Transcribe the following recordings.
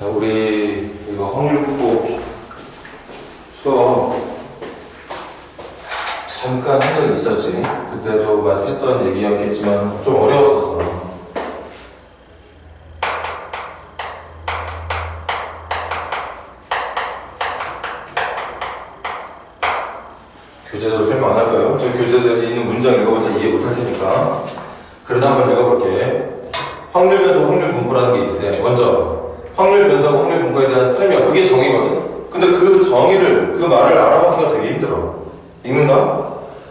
자, 우리 이거 확률곡 수업 잠깐 한 적 있었지. 그때도 막 했던 얘기였겠지만 좀 어려웠었어. 교재대로 설명 안 할까요? 저 교재대에 있는 문장 읽어보자 이해 못할 테니까. 그래도 한번 읽어볼게. 확률 변수, 확률 분포라는 게 있는데, 먼저 확률 변수하고 확률 분포에 대한 설명, 그게 정의거든. 근데 그 정의를, 그 말을 알아보기가 되게 힘들어. 읽는다?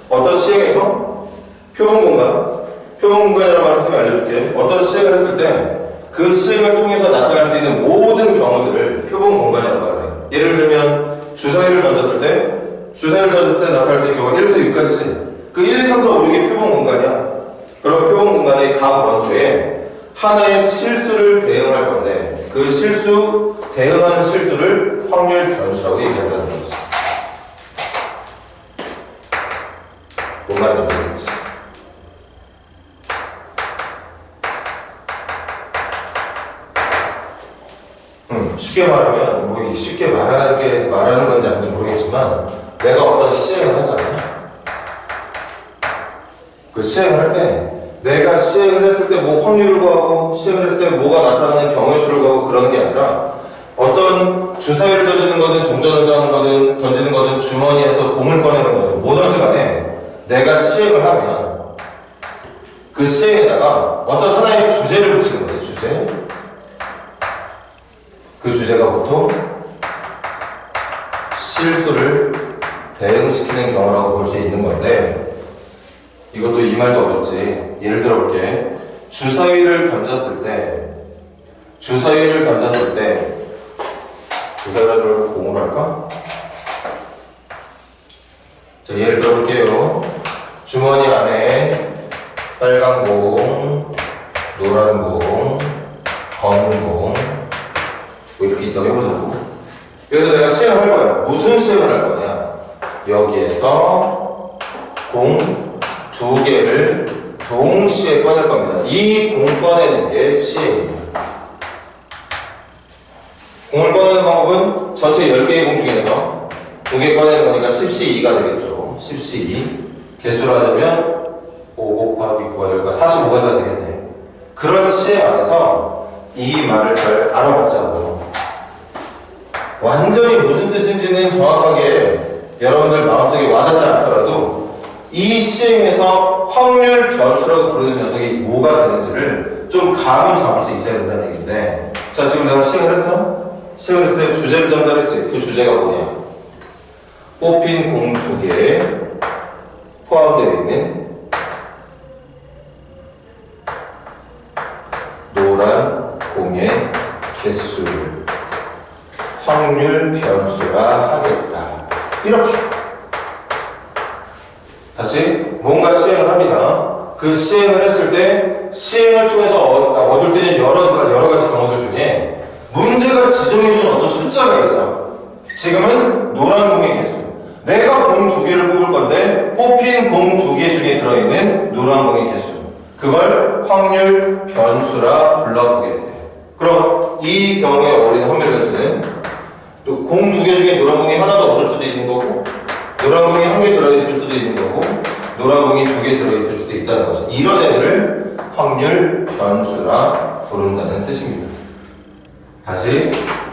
어떤 시행에서 표본 공간이라는 말을 선생님이 알려줄게. 어떤 시행을 했을 때 그 시행을 통해서 나타날 수 있는 모든 경우들을 표본 공간이라고 말해. 예를 들면 주사위를 던졌을 때 나타날 수 있는 경우가 1부터 6까지지. 그 1, 2, 3, 4, 5, 6이 표본 공간이야. 그럼 표본 공간의 각 원소에 하나의 실수를 대응할 건데 그 대응하는 실수를 확률 변수라고 얘기한다는 거지. 뭔 말인지 모르겠지. 쉽게 말하면 쉽게 말하는 건지 아닌지 모르겠지만 내가 어떤 시행을 하잖아. 그 시행을 할 때 내가 시행을 했을 때 뭐 확률을 구하고 시행을 했을 때 뭐가 나타나는 경우의 수를 구하고 그러는 게 아니라 어떤 주사위를 던지는 거든 동전을 던지는 거든 주머니에서 공을 꺼내는 거든 뭐든지 간에 내가 시행을 하면 그 시행에다가 어떤 하나의 주제를 붙이는 거예요. 주제. 그 주제가 보통 실수를 대응시키는 경우라고 볼 수 있는 건데 이것도 이 말도 어렵지. 예를 들어 볼게. 주사위를 던졌을 때 주사위를 공으로 할까? 자, 예를 들어 볼게요. 주머니 안에 빨간 공, 노란 공, 검은 공 뭐 이렇게 있다고 해보자고. 그래서 내가 시행을 할 거야. 무슨 시행을 할 거냐? 여기에서 공 2개를 동시에 꺼낼 겁니다. 이 공 꺼내는 게 시행입니다. 공을 꺼내는 방법은 전체 10개의 공 중에서 2개 꺼내는 거니까 10C2가 되겠죠. 10C2. 개수로 하자면 5 곱하기 9가 될까? 45가지가 되겠네. 그런 시행 안에서 이 말을 잘 알아보자고. 완전히 무슨 뜻인지는 정확하게 여러분들 마음속에 와닿지 않더라도 이 시행에서 확률 변수라고 부르는 녀석이 뭐가 되는지를 좀 감은 잡을 수 있어야 된다는 얘기인데, 자, 지금 내가 시행을 했어? 시행을 했을 때 주제를 전달했지. 그 주제가 뭐냐? 뽑힌 공 2개에 포함되어 있는 노란 공의 개수를 확률 변수라 하겠다. 이렇게. 다시 뭔가 시행을 합니다. 그 시행을 했을 때 시행을 통해서 얻을 수 있는 여러 가지 경우들 중에 문제가 지정해준 어떤 숫자가 있어. 지금은 노란 공의 개수. 내가 공 2개를 뽑을 건데 뽑힌 공 2개 중에 들어있는 노란 공의 개수. 그걸 확률 변수라 불러보겠대. 그럼 이 경우에 어울리는 확률 변수는 또 공 2개 중에 노란 공이 하나도 없을 수도 있는 거고 노란 공이 1개 들어있을 수도 있는 거고 노란 공이 2개 들어있을 수도 있다는 거지. 이런 애들을 확률 변수라 부른다는 뜻입니다. 다시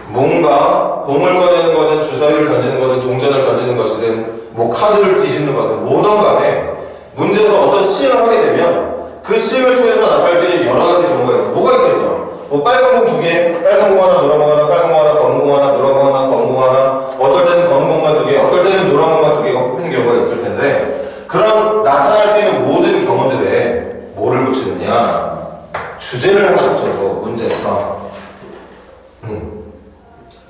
뭔가 공을 꺼내는 거든 주사위를 던지는 거든 동전을 던지는 것이든 뭐 카드를 뒤집는 거든 뭐든 간에 문제에서 어떤 시행을 하게 되면 그 시행을 통해서 나타날 수 있는 여러 가지 경우가 있어. 뭐가 있겠어? 뭐 빨간 공 2개, 빨간 공 하나, 노란 공 하나, 빨간 공 하나, 검은 공 하나, 노란 공 하나, 검은 공 하나, 어떨 때는 검은 공만 2개, 어떨 때는 노란 공만 2개가 뽑히는 경우가 있을 텐데 그런 나타날 수 있는 모든 경우들에 뭐를 붙이느냐? 주제를 하나 붙여서 문제에서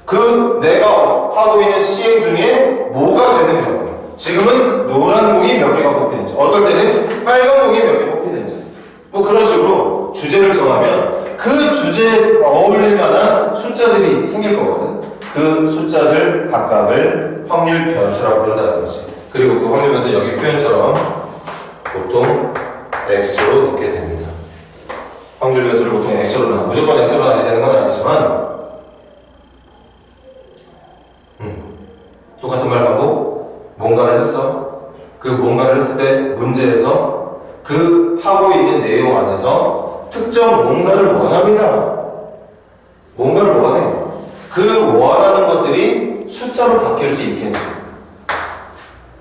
그 내가 하고 있는 시행 중에 뭐가 되는 경우, 지금은 노란 공이 몇 개가 뽑히는지, 어떨 때는 빨간 공이 몇 개 뽑히는지, 뭐 그런 식으로 주제를 정하면 그 주제에 어울릴 만한 숫자들이 생길 거거든. 그 숫자들 각각을 확률 변수라고 부른다는 거지. 그리고 그 확률 변수 여기 표현처럼 보통 X로 넣게 됩니다. 확률 변수를 보통 X로 넣어. 무조건 X로 넣어야 되는 건 아니지만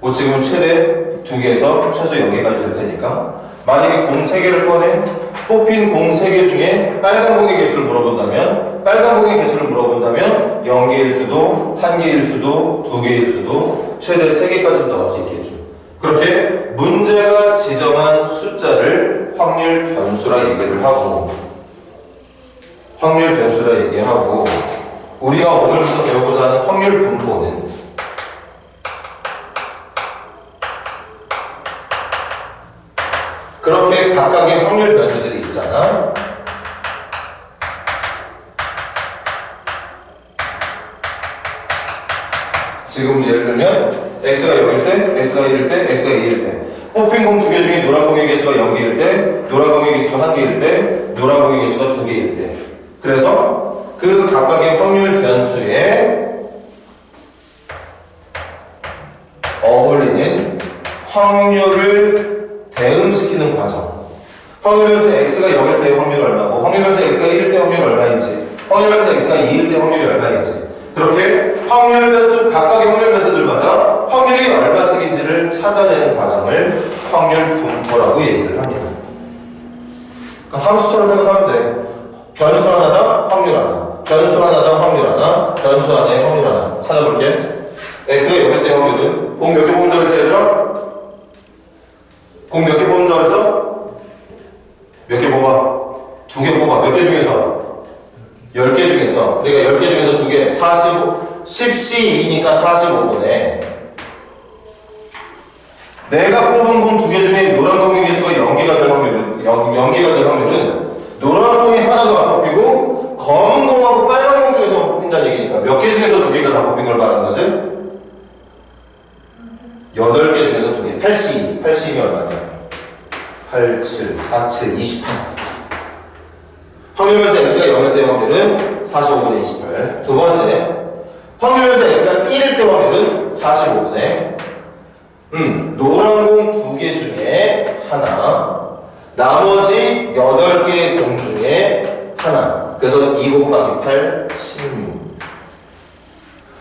그 지금은 최대 2개에서 최소 0개까지 될 테니까 만약에 공 3개를 꺼내 뽑힌 공 3개 중에 빨간 공의 개수를 물어본다면 0개일 수도 1개일 수도 2개일 수도 최대 3개까지 나올 수 있겠죠. 그렇게 문제가 지정한 숫자를 확률 변수라 얘기를 하고 우리가 오늘부터 배우고자 하는 확률 분포는 그렇게 각각의 확률 변수들이 있잖아. 지금 예를 들면 x가 0일 때, x가 1일 때, x가 2일 때 뽑힌 공 2개 중에 노란 공의 개수가 0개일 때, 노란 공의 개수가 1개일 때, 노란 공의 개수가 2개일 때 그래서 그 각각의 확률 변수에 어울리는 확률을 대응시키는 과정. 확률 변수 x가 0일 때 확률이 얼마고 확률 변수 x가 1일 때 확률이 얼마인지 확률 변수 x가 2일 때 확률이 얼마인지 그렇게 확률 변수 각각의 확률 변수들마다 확률이 얼마씩인지를 찾아내는 과정을 확률 분포라고 얘기를 합니다. 그러니까 함수처럼 생각하면 돼. 변수 하나당 확률 하나, 변수 하나당 확률 하나, 변수 하나에 확률 하나. 찾아볼게. x가 0일 때 확률은 공 몇 개 뽑는다고 했지 얘들아? 공 몇 개 뽑는다고 했어? 몇 개 뽑아? 2개 뽑아. 몇 개 중에서? 10개 중에서. 그러니까 10개 중에서 2개. 10C2니까 45분에 내가 뽑은 공 2개 중에 노란 공의 개수가 0개가 될 확률은 0개가 될 확률은 노란 공이 하나도 안 뽑히고 검은 공하고 빨간 공 중에서 뽑힌다는 얘기니까 몇 개 중에서 2개가 다 뽑힌 걸 말하는 거지? 8개 중에서 2개. 82면 얼마냐? 8, 7, 4, 7, 28. 확률 변수 x가 0일 때 확률은 45분의 28. 두 번째, 확률 변수 x가 1일 때 확률은 45분의 노란 공 2개 중에 하나, 나머지 8개의 공 중에 하나. 그래서 2 곱하기 8, 16.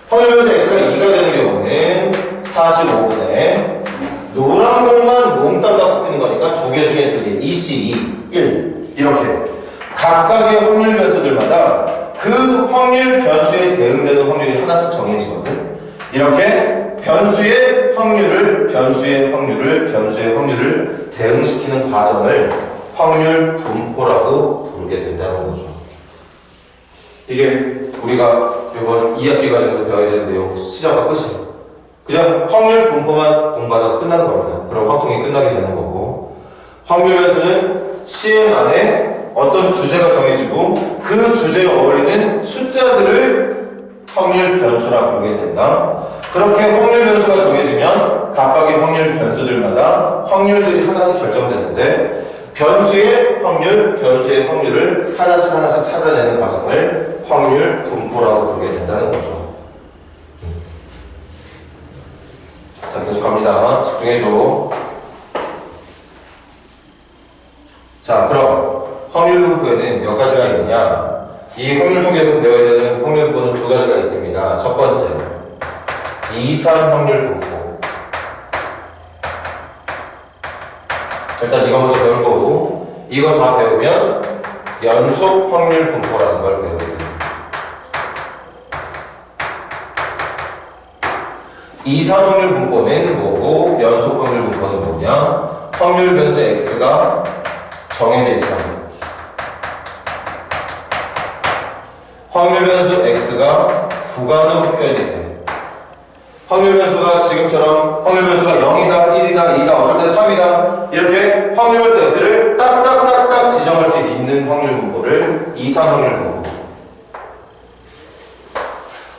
확률 변수 x가 2가 되는 경우는 45분의 노란 공만 몽땅 다 뽑히는 거니까 2개 중에 2개. 2C2, 1. 이렇게 각각의 확률 변수들마다 그 확률 변수에 대응되는 확률이 하나씩 정해지거든. 이렇게 변수의 확률을 대응시키는 과정을 확률 분포라고 부르게 된다는 거죠. 이게 우리가 이번 2학기 과정에서 배워야 되는 내용 시작과 끝이에요. 그냥 확률 분포만 공부하다가 끝나는 겁니다. 그럼 확통이 끝나게 되는 거고 확률 변수는 시행 안에 어떤 주제가 정해지고 그 주제에 어울리는 숫자들을 확률 변수라 부르게 된다. 그렇게 확률 변수가 정해지면 각각의 확률 변수들마다 확률들이 하나씩 결정되는데 변수의 확률을 하나씩 찾아내는 과정을 확률 분포라고 부르게 된다는 거죠. 자, 계속합니다. 집중해줘. 자, 그럼 확률 분포에는 몇 가지가 있느냐? 이 확률 통계에서 배워야 되는 확률 분포는 2가지가 있습니다. 첫 번째, 이산 확률 분포. 일단 이거 먼저 배울 거고, 이거 다 배우면 연속 확률 분포라는 걸 배우게 됩니다. 이산 확률 분포는 뭐고, 연속 확률 분포는 뭐냐? 확률 변수 x가 정해져 있어. 확률 변수 x가 구간으로 표현이 돼. 확률 변수가 지금처럼 확률 변수가 0이다, 1이다, 2다, 어떨 때 3이다 이렇게 확률 변수 x를 딱딱딱딱 지정할 수 있는 확률 분포를 이산 확률 분포.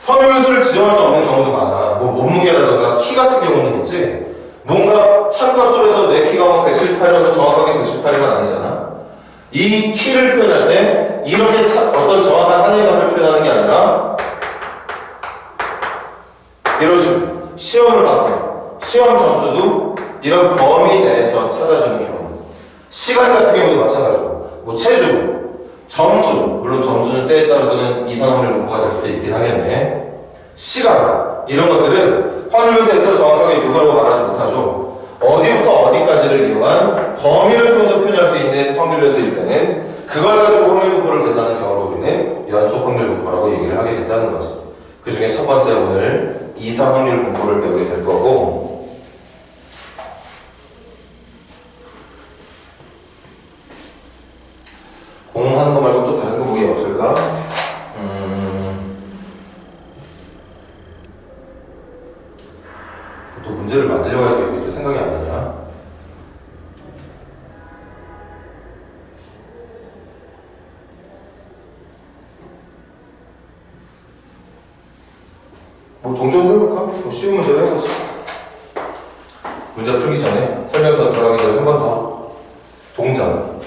확률 변수를 지정할 수 없는 경우도 많아. 뭐 몸무게라든가 키 같은 경우는 있지. 뭔가 참값으로 해서 내 키가 막 178이라고 정확하게 178은 아니잖아. 이 키를 표현할 때 이렇게 어떤 정확한 하나의 값을 표현하는 게 아니라 이런 식으로 시험을 봐서 시험 점수도 이런 범위 내에서 찾아주는 경우, 시간 같은 경우도 마찬가지고 뭐 체중, 점수, 물론 점수는 때에 따라서는 이산 확률 분포가 될 수도 있긴 하겠네. 시간, 이런 것들은 확률 변수 x가 정확하게 6이라고 말하지 못하죠. 어디부터 어디까지를 이용한 범위를 통해서 표현할 수 있는 확률 변수일 때는 그걸 가지고 확률 분포를 계산하는 경우로 우리는 연속 확률 분포라고 얘기를 하게 된다는 거지. 그 중에 첫 번째 오늘 이상 확률 분포를 배우게 될 거고, 공하는 거 말고 또 다른 거 뭐가 없을까? 또 문제를 만들려고 하니까 이게 또 생각이 안 나냐? 뭐 동전을 해볼까? 뭐 쉬운 문제를 해보자. 문제 풀기 전에 설명서 들어가기 전에 한 번 더. 동전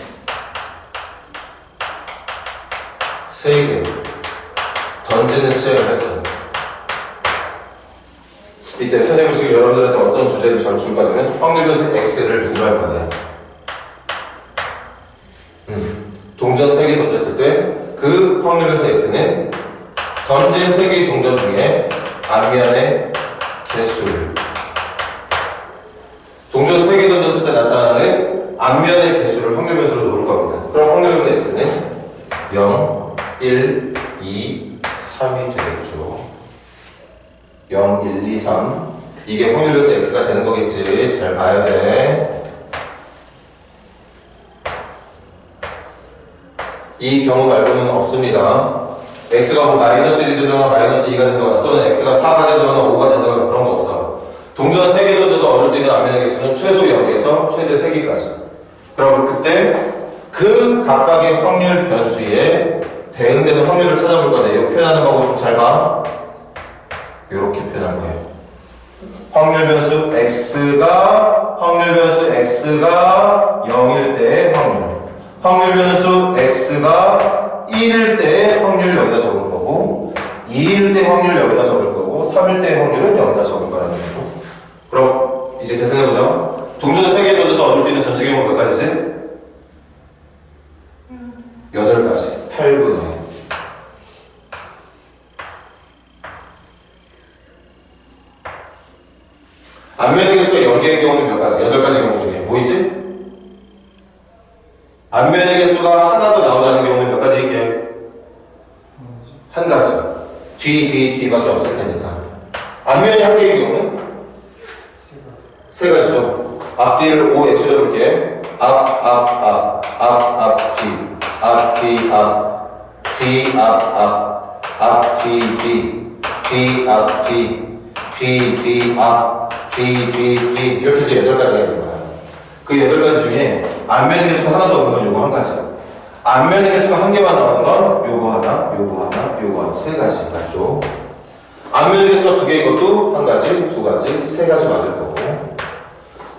3개 던지는 시험을 했어. 이때 선생님은 지금 여러분들한테 어떤 주제를 줄까 하면 확률 변수 x를 누구 할 거냐. 동전 3개 던졌을 때 그 확률 변수 x는 던진 3개의 동전 중에 앞면의 개수를, 동전 3개 던졌을 때 나타나는 앞면의 개수를 확률 변수로 놓을 겁니다. 그럼 확률 변수 x는 0, 1, 2, 3이 되겠죠. 0, 1, 2, 3. 이게 확률 변수 x가 되는 거겠지. 잘 봐야 돼. 이 경우 말고는 없습니다. x가 뭐 마이너스 1이 되거나 마이너스 2가 된다거나 또는 x가 4가 되거나 5가 된다거나 그런 거 없어. 동전 3개 던져서 얻을 수 있는 앞면의 개수는 최소 0에서 최대 3개까지. 그럼 그때 그 각각의 확률 변수에 대응되는 확률을 찾아볼 건데, 이거 표현하는 방법 좀 잘 봐. 이렇게 표현할 거예요. 확률 변수 x가 0일 때의 확률, 확률 변수 x가 1일 때의 확률 여기다 적을 거고, 2일 때 확률 여기다 적을 거고, 3일 때의 확률은 여기다 적을 거라는 거죠. 그럼 이제 계산해보자. 동전 3개 던져서 얻을 수 있는 전체 경우 몇 가지지? 8가지. 8분의 앞면의 개수가 0개의 경우는 몇 가지? 8가지 경우 중에 뭐 있지? 앞면의 개수가 하나도 나오지 않는 경우는 몇 가지 있게? 한 가지. 뒤밖에 없을 테니까. 앞면이 한 개의 경우는? 세 가지죠. 앞뒤를 O X로 해볼게. 앞, 뒤, 앞, 뒤, 이렇게 해서 8가지가 있는 거야. 그 8가지 중에 앞면의 개수가 하나도 없는 건 요거 한 가지. 앞면의 개수가 한 개만 나오는 건 요거 하나, 요거 하나, 3가지 맞죠? 앞면의 개수가 2개인 것도 한 가지, 2가지, 3가지 맞을 거고,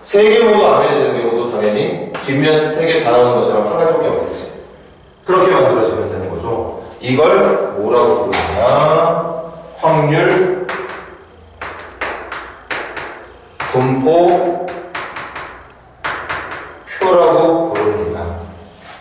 3개 모두 앞면이 되는 경우도 당연히 뒷면 3개 다 나오는 것처럼 한 가지밖에 없겠지. 그렇게 만들어지면 되는 거죠. 이걸 뭐라고 부르느냐? 확률 분포 표라고 부릅니다.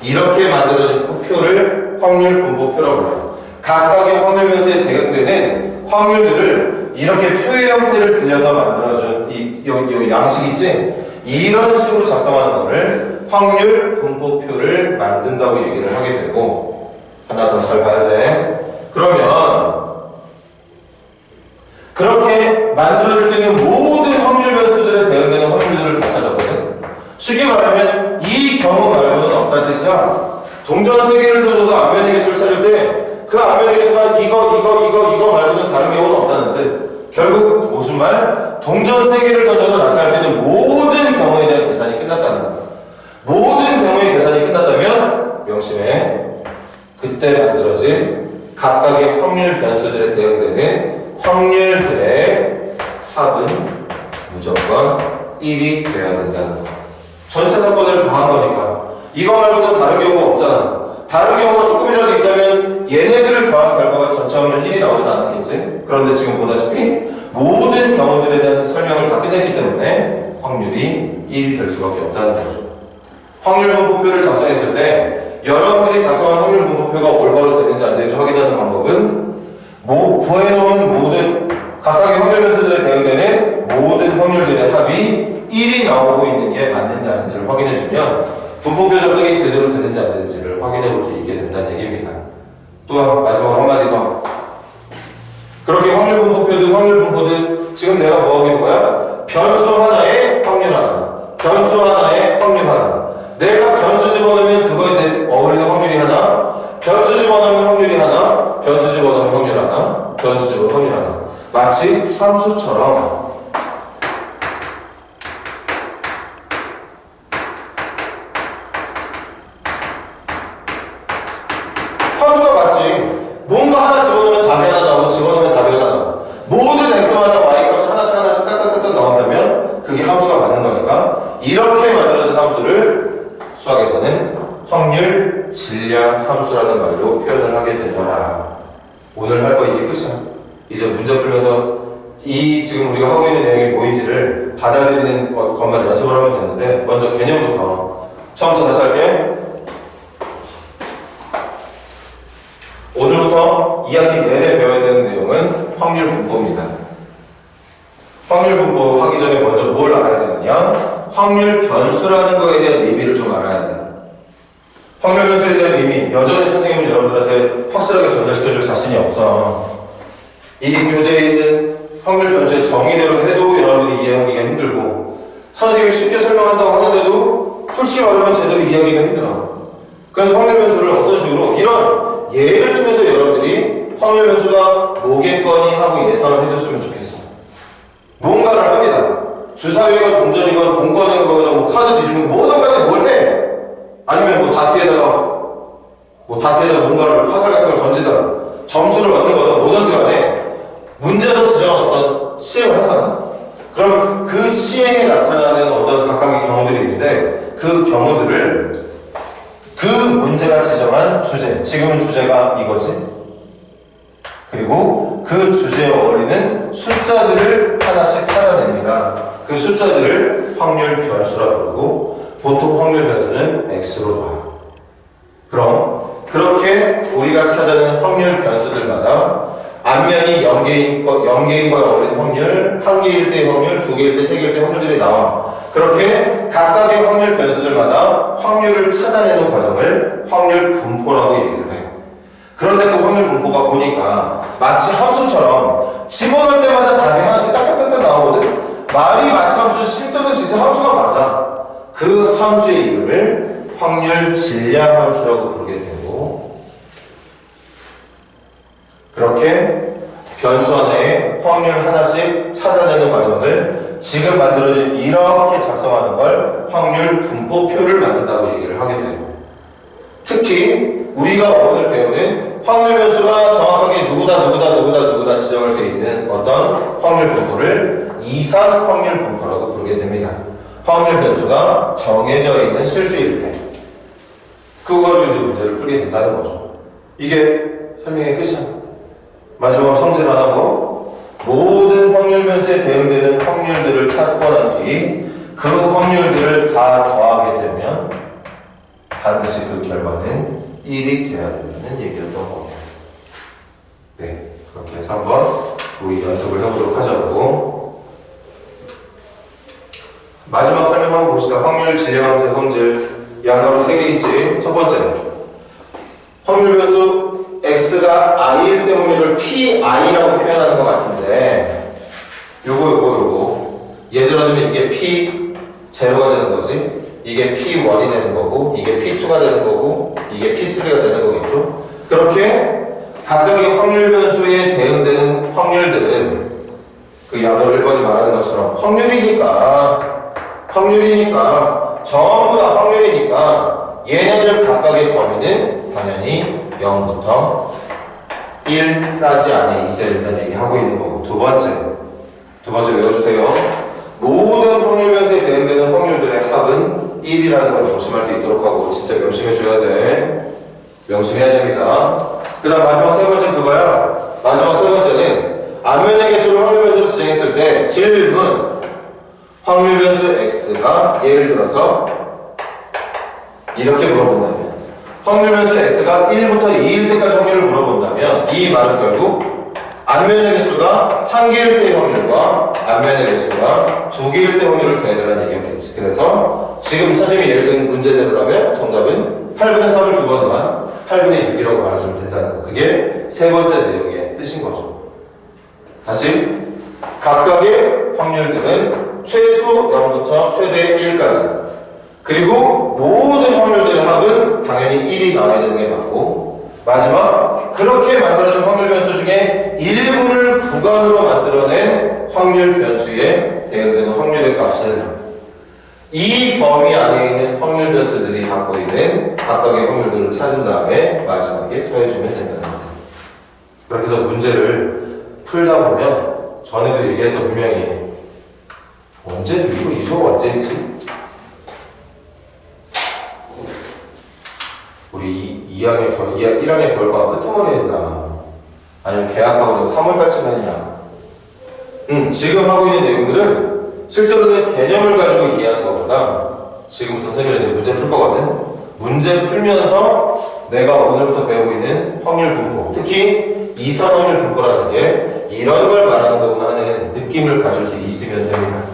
이렇게 만들어진 표를 확률 분포표라고 불러요. 각각의 확률 변수에 대응되는 확률들을 이렇게 표의 형태를 빌려서 만들어준 이 양식 있지? 이런 식으로 작성하는 거를 확률 분포표를 만든다고 얘기를 하게 되고, 하나 더 잘 봐야 돼. 그러면 그렇게 만들어질 때는 모든 확률 변수들에 대응되는 확률들을 다 찾았거든. 쉽게 말하면 이 경우 말고는 없다는 뜻이야. 동전 3개를 던져서 앞면의 개수를 찾을 때 그 앞면의 개수가 이거 말고는 다른 경우는 없다는 뜻. 결국 무슨 말? 동전 3개를 던져서 나타날 수 있는 모든 경우에 대한 계산이 끝났다는 거야. 모든 경우의 계산이 끝났다면 명심해. 그때 만들어진 각각의 확률 변수들에 대응되는 확률들의 합은 무조건 1이 되어야 된다는 거. 전체 사건을 더한 거니까. 이거 말고는 다른 경우가 없잖아. 다른 경우가 조금이라도 있다면 얘네들을 더한 결과가 전체 확률 1이 나오진 않았겠지? 그런데 지금 보다시피 모든 경우들에 대한 설명을 다 끝냈기 때문에 확률이 1이 될 수밖에 없다는 거죠. 확률 분포표를 작성했을 때 여러분들이 작성한 확률 분포표가 올바로 되는지 안 되는지 확인하는 방법은 구해놓은 모든 각각의 확률 변수들에 대응되는 확률 분포표든 확률 분포든 지금 내가 뭐 하고 있는 거야? 변수 하나에 확률 하나, 변수 하나에 확률 하나. 내가 변수 집어넣으면 그거에 어울리는 확률이 하나, 변수 집어넣으면 확률이 하나, 변수 집어넣으면 확률 하나, 변수 집어넣으면 확률 하나. 마치 함수처럼 함수가 맞지. 뭔가 하나 집어넣으면 답이 하나 나오고 집어넣으면 답이 하나 나오고 모든 x마다 y값이 하나씩 하나씩 딱딱딱딱 나온다면 그게 함수가 맞는 거니까 이렇게 만들어진 함수를 수학에서는 확률 질량 함수라는 말로 표현을 하게 되더라. 오늘 할 거 이게 끝이야. 이제 문제 풀면서 이 지금 우리가 하고 있는 내용이 뭐인지를 받아들이는 것만 연습을 하면 되는데 먼저 개념부터 처음부터 다시 할게. 오늘부터 2학기 내내 배워야 되는 내용은 확률 분포입니다. 확률 분포 하기 전에 먼저 뭘 알아야 되느냐? 확률 변수라는 거에 대한 의미를 좀 알아야 돼. 확률 변수에 대한 의미, 여전히 선생님은 여러분들한테 확실하게 전달시켜줄 자신이 없어. 이 교재에 있는 확률 변수의 정의대로 해도 여러분들이 이해하기가 힘들고 선생님이 쉽게 설명한다고 하는데도 솔직히 말하면 제대로 이해하기가 힘들어. 그래서 확률 변수를 어떤 식으로 이런 예를 통해서 여러분들이 확률 변수가 뭐겠거니 하고 예상을 해줬으면 좋겠어. 뭔가를 합니다. 주사위가 동전이건 공권이건 뭐 카드 뒤집는 뭐든 간에 뭘 해. 아니면 뭐 다트에다가 뭔가를 화살 같은 걸 던지든 점수를 얻는 거든 뭐든지 간에 문제에서 지정한 어떤 시행을 하잖아. 그럼 그 시행에 나타나는 어떤 각각의 경우들이 있는데 그 경우들을 그 문제가 지정한 주제, 지금은 주제가 이거지. 그리고 그 주제에 어울리는 숫자들을 하나씩 찾아냅니다. 그 숫자들을 확률 변수라 부르고 보통 확률 변수는 x로 봐. 그럼 그렇게 우리가 찾아낸 확률 변수들마다 앞면이 0개인 거에 어울리는 확률, 1개일 때의 확률, 2개일 때, 3개일 때 확률들이 나와. 그렇게 각각의 확률 변수들마다 확률을 찾아내는 과정을 확률 분포라고 얘기를 해. 그런데 그 확률 분포가 보니까 마치 함수처럼 집어넣을 때마다 답이 하나씩 딱딱딱딱 나오거든? 말이 마치 함수, 실제로는 진짜 함수가 맞아. 그 함수의 이름을 확률 질량 함수라고 부르게 되고 그렇게 변수 하나에 확률 하나씩 찾아내는 과정을 지금 만들어진 이렇게 작성하는 걸 확률 분포표를 만든다고 얘기를 하게 돼요. 특히 우리가 오늘 배우는 확률 변수가 정확하게 누구다 지정할 수 있는 어떤 확률 분포를 이산 확률 분포라고 부르게 됩니다. 확률 변수가 정해져 있는 실수일 때 그거를 이제 문제를 풀게 된다는 거죠. 이게 설명의 끝이야. 마지막 성질 하나고 모든 확률 변수에 대응되는 확률들을 찾고 난 뒤 그 확률들을 다 더하게 되면 반드시 그 결과는 1이 돼야 된다는 얘기였던 겁니다. 네, 그렇게 해서 한번 우리 연습을 해보도록 하자고. 마지막 설명 한번 봅시다. 확률, 질량함수의 성질 양가로 3개 있지. 첫 번째 확률 변수 x가 i일 때 확률을 pi라고 표현하는 것 같은데 요거 예를 들어주면 이게 p0가 되는 거지. 이게 p1이 되는 거고 이게 p2가 되는 거고 이게 p3가 되는 거겠죠. 그렇게 각각의 확률 변수에 대응되는 확률들은 그 양으로 1번이 말하는 것처럼 확률이니까 전부 다 확률이니까 얘네들 각각의 범위는 당연히 0부터 1까지 안에 있어야 된다는 얘기 하고 있는 거고 두 번째 외워주세요. 모든 확률 변수에 대응되는 확률들의 합은 1이라는 걸 명심할 수 있도록 하고 진짜 명심해줘야 돼. 명심해야 됩니다. 그 다음 마지막 세 번째는 그거야. 마지막 세 번째는 앞면의 개수를 확률 변수로 지정했을 때 질문 확률 변수 x가 예를 들어서 이렇게 물어본다면 확률 변수 x가 1부터 2일 때까지 확률을 물어본다면 이 말은 결국 앞면의 개수가 1개일 때의 확률과 앞면의 개수가 2개일 때 확률을 구해달라는 얘기였겠지. 그래서 지금 선생님이 예를 든 문제대로라면 정답은 8분의 3을 2번 더한 8분의 6이라고 말해주면 된다는 거. 그게 세 번째 내용의 뜻인 거죠. 다시 각각의 확률들은 최소 0부터 최대 1까지 그리고 모든 확률들의 합은 당연히 1이 나와야 되는 게 맞고 마지막 그렇게 만들어진 확률 변수 중에 일부를 구간으로 만들어낸 확률 변수에 대응되는 확률의 값은 이 범위 안에 있는 확률 변수들이 갖고 있는 각각의 확률들을 찾은 다음에 마지막에 더해주면 된다는 거예요. 그렇게 해서 문제를 풀다 보면 전에도 얘기해서 분명히 언제 이거 이 수업 언제 했지? 우리 1학년 결과가 끄트머리 했나? 아니면 계약하고서 3월달쯤 했나? 지금 하고 있는 내용들은 실제로는 개념을 가지고 이해하는 것보다 지금부터 선생님은 이제 문제 풀 거거든. 문제 풀면서 내가 오늘부터 배우고 있는 확률 분포, 특히 이선 확률 분포라는 게 이런 걸 말하는 거구나 하는 느낌을 가질 수 있으면 됩니다.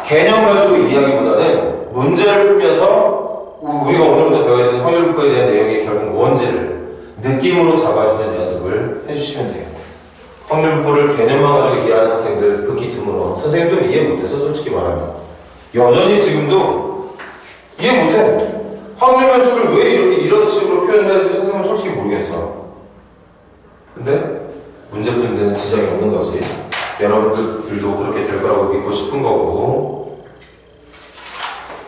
개념 가지고 이해하기보다는 문제를 풀면서 우리가 오늘부터 배워야 되는 확률 분포에 대한 내용이 결국 뭔지를 느낌으로 잡아주는 연습을 해주시면 돼요. 확률 분포를 개념만 가지고 이해하는 학생들 극히 드물어. 선생님도 이해 못해서 솔직히 말하면 여전히 지금도 이해 못해. 확률 변수를 왜 이런 식으로 표현을 해야 되는지 선생님은 솔직히 모르겠어. 근데 문제 푸는 데는 지장이 없는 거지. 여러분들도 그렇게 될 거라고 믿고 싶은 거고.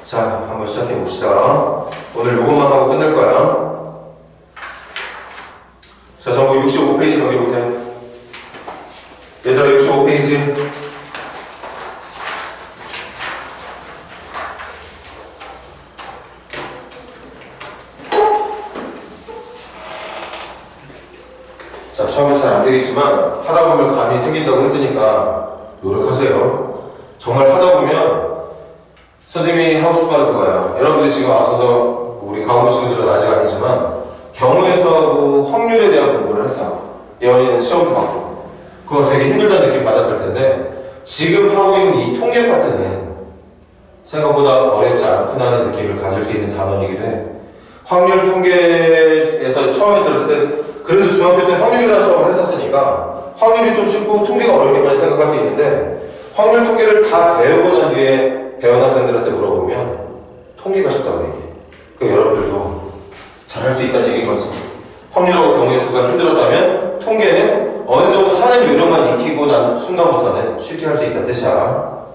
자, 한번 시작해 봅시다. 오늘 요것만 하고 끝낼 거야. 자, 전부 65페이지 정리해보세요. 얘들아 65페이지 자, 처음엔 잘 안되겠지만 하다보면 감이 생긴다고 했으니까 노력하세요. 정말 하다보면 선생님이 하고 싶은 말은 그거야. 여러분들이 지금 앞서서 우리 강원도 친구들은 아직 아니지만 경우의 수하고 확률에 대한 공부를 했어. 예원이는 시험도 받고 그거 되게 힘들다는 느낌 받았을 텐데 지금 하고 있는 이 통계 파트는 생각보다 어렵지 않구나는 느낌을 가질 수 있는 단원이기도 해. 확률 통계에서 처음에 들었을 때 그래도 중학교 때 확률이라는 수업을 했었으니까 확률이 좀 쉽고 통계가 어렵게까지 생각할 수 있는데 확률 통계를 다 배우고 난 뒤에 배운 학생들한테 물어보면 통계가 쉽다고 얘기해. 그러니까 여러분들도 잘할 수 있다는 얘기인 거지. 확률하고 경우의 수가 힘들었다면 통계는 어느 정도 하는 요령만 익히고 난 순간부터는 쉽게 할 수 있다는 뜻이야.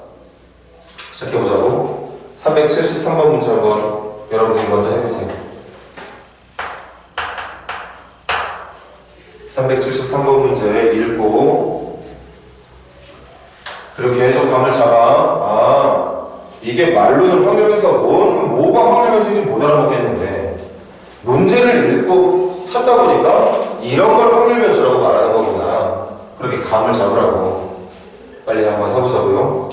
시작해보자고. 373번 문제 한번 여러분들이 먼저 해보세요. 373번 문제 읽고 그리고 계속 감을 잡아. 이게 말로는 확률 변수가 뭐가 확률 변수인지 못 알아먹겠는데 문제를 읽고 찾다 보니까 이런 걸 확률 변수라고 말하는 거구나. 그렇게 감을 잡으라고. 빨리 한번 해보자고요.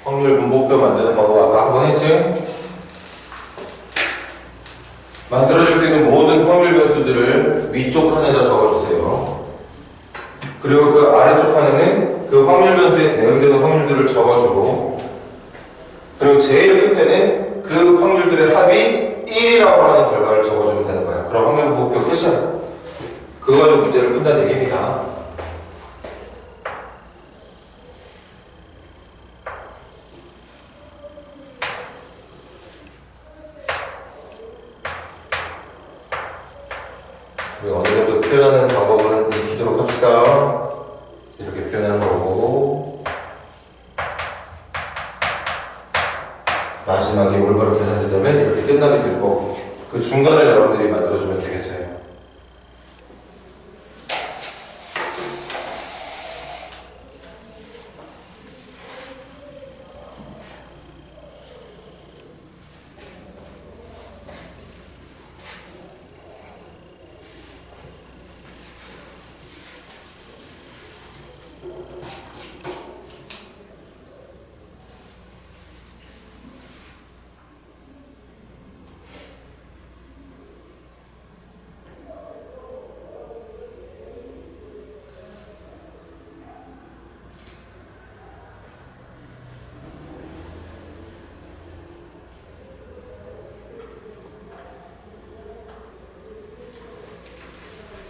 확률 분포표 만드는 방법 아까 한번 했지? 만들어질 수 있는 모든 확률 변수들을 위쪽 칸에다 적어주세요. 그리고 그 아래쪽 칸에는 그 확률 변수에 대응되는 확률들을 적어주고 그리고 제일 끝에는 그 확률들의 합이 1이라고 하는 결과를 적어주면 되는 거야. 그럼 확률 분포표 끝이야. 그거 가지고 문제를 푼다는 얘기입니다. 우리 어느 정도 표현하는 방법은 익히도록 합시다. 이렇게 표현하는 거고 마지막에 올바로 계산되면 이렇게 끝나게 될 거고 그 중간을 여러분들이 만들어주면 되겠어요.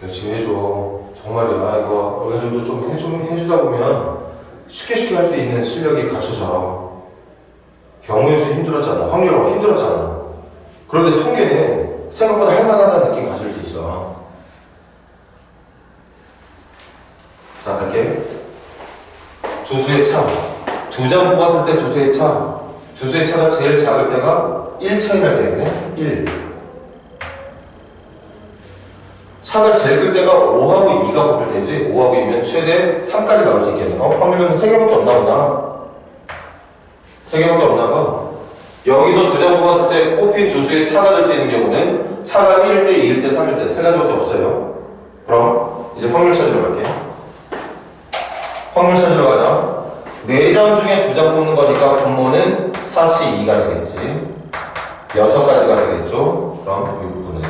열심히 해줘. 정말이야. 이거 어느 정도 좀 해주다 보면 쉽게 할 수 있는 실력이 갖춰져. 경우에서 힘들었잖아. 확률하고 힘들었잖아. 그런데 통계는 생각보다 할만하다는 느낌 가질 수 있어. 자, 갈게. 두수의 차. 두 장 뽑았을 때 두수의 차. 두수의 차가 제일 작을 때가 1차이 날 때겠네? 1. 차가 제일 클 때가 5하고 2가 뽑힐 때지. 5하고 2면 최대 3까지 나올 수 있겠네. 확률에서 3개밖에 없나 보다. 3개밖에 없나 봐. 여기서 두 장 뽑았을 때 뽑힌 두수의 차가 될 수 있는 경우는 차가 1일 때, 2일 때, 3일 때 3가지밖에 없어요. 그럼 이제 확률 찾으러 갈게. 확률 찾으러 가자. 4장 중에 2장 뽑는 거니까 분모는 4C 2가 되겠지. 6가지가 되겠죠. 그럼 6분의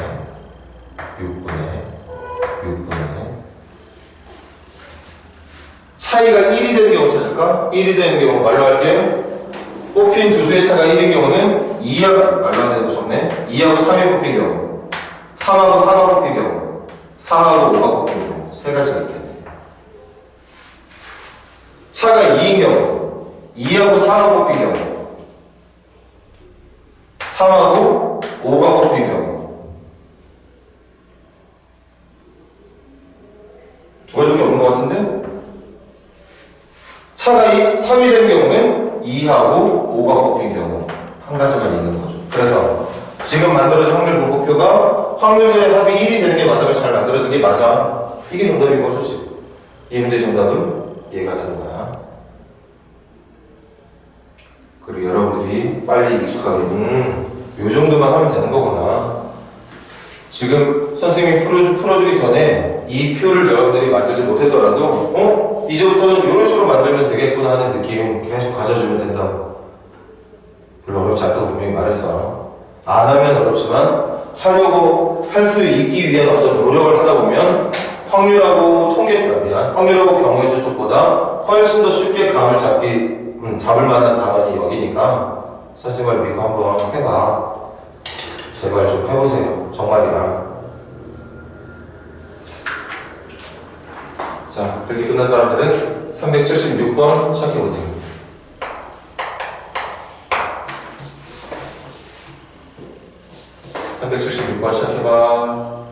차이가 1이 되는 경우 찾을까? 1이 되는 경우 말로 할게. 뽑힌 두수의 차가 1인 경우는 2하고 말로 안 되는 거 없네. 2하고 3이 뽑힌 경우, 3하고 4가 뽑힌 경우, 4하고 5가 뽑힌 경우 3가지가 있겠네. 차가 2인 경우, 2하고 4가 뽑힌 경우, 3하고 5가 뽑힌 경우. 두 가지밖에 없는 것 같은데? 차가 3이 된 경우는 2하고 5가 뽑힌 경우 한 가지만 있는 거죠. 그래서 지금 만들어진 확률 분포표가 확률들의 합이 1이 되는 게 맞다면 잘 만들어진 게 맞아. 이게 정답인 거죠, 지금. 이 문제 정답은 얘가 되는 거야. 그리고 여러분들이 빨리 익숙하게 요 정도만 하면 되는 거구나. 지금 선생님이 풀어주기 전에 이 표를 여러분들이 만들지 못했더라도 이제부터는 이런 식으로 만들면 되겠구나 하는 느낌 계속 가져주면 된다고. 별로 어렵지 않다고 분명히 말했어. 안 하면 어렵지만 하려고 할 수 있기 위한 어떤 노력을 하다 보면 확률하고 확률하고 경우의 수쪽보다 훨씬 더 쉽게 감을 잡을 만한 단원이 여기니까 선생님을 믿고 한번 해봐. 제발 좀 해보세요. 정말이야. 자, 그렇게 끝난 사람들은 376번 시작해보세요. 시작해봐.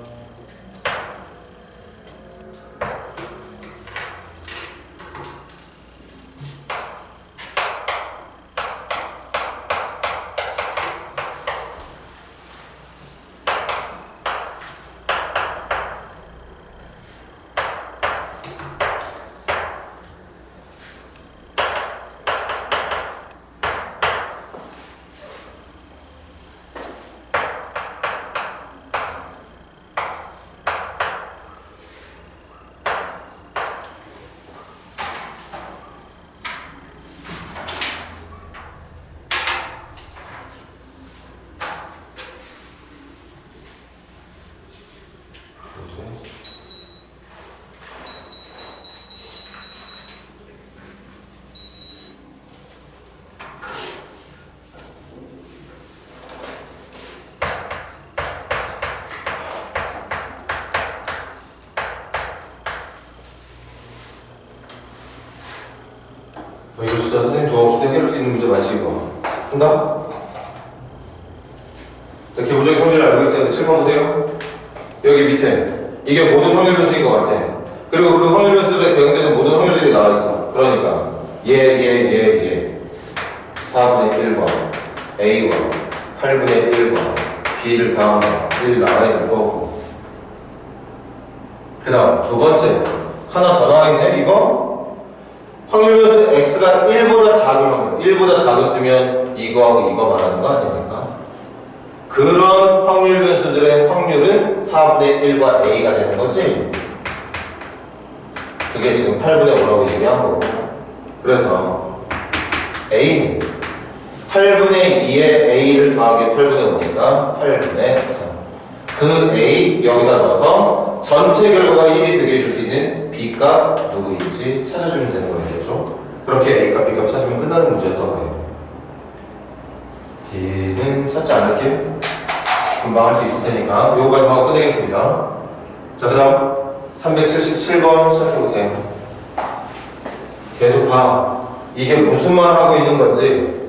이거 진짜 선생님 도움 없이 해결할 수 있는 문제 많지 이거. 한다? 자, 기본적인 성질을 알고 있어야 돼. 7번 보세요. 여기 밑에 이게 모든 확률 변수인 것 같아. 그리고 그 확률 변수들에 대응되는 모든 확률들이 나와 있어. 그러니까 얘 4분의 1번 A번 8분의 1번 B를 더하면 1 나와야 되는 거고, 그 다음 두 번째 하나 더 나와 있네. 이거 확률 변수 x가 1보다 작은 확률, 1보다 작았으면 이거하고 이거 말하는 거 아닙니까? 그런 확률 변수들의 확률은 4분의 1과 a가 되는 거지. 그게 지금 8분의 5라고 얘기한 거고. 그래서 a는 8분의 2에 a를 더하기 8분의 5니까 8분의 3. 그 a 여기다 넣어서 전체 결과가 1이 되게 해줄 수 있는 b가 누구인지 찾아주면 되는 거겠죠. 그렇게 a값 b값 찾으면 끝나는 문제였던 거예요. b는 찾지 않을게. 금방 할 수 있을 테니까 요거까지만 하고 끝내겠습니다. 자, 그 다음 377번 시작해보세요. 계속 봐. 이게 무슨 말 하고 있는 건지.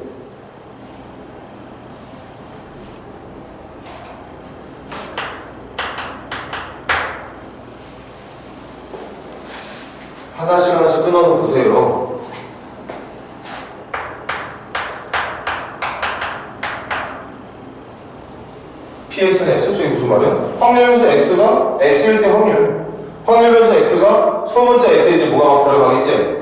하나씩 하나씩 끊어서 보세요. PX는 X 쪽이 무슨 말이야? 확률 변수 X가 X일 때 확률. 확률 변수 X가 소문자 X에 이제 뭐가 들어가겠지?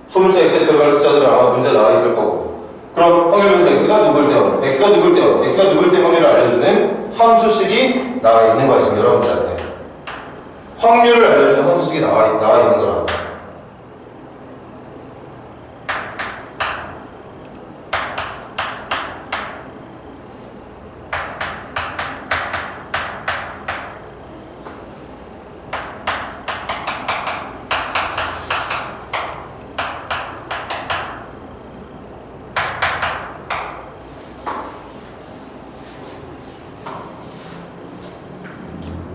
소문자 X에 들어갈 숫자들은 아마 문제 나와 있을 거고. 그럼 확률 변수 X가 누굴 때 확률, X가 누굴 때 확률, X가 누굴 때 확률을 알려주는 함수식이 나와 있는 거야, 지금 여러분들한테. 확률을 알려주는 함수식이 나와 있는 거라.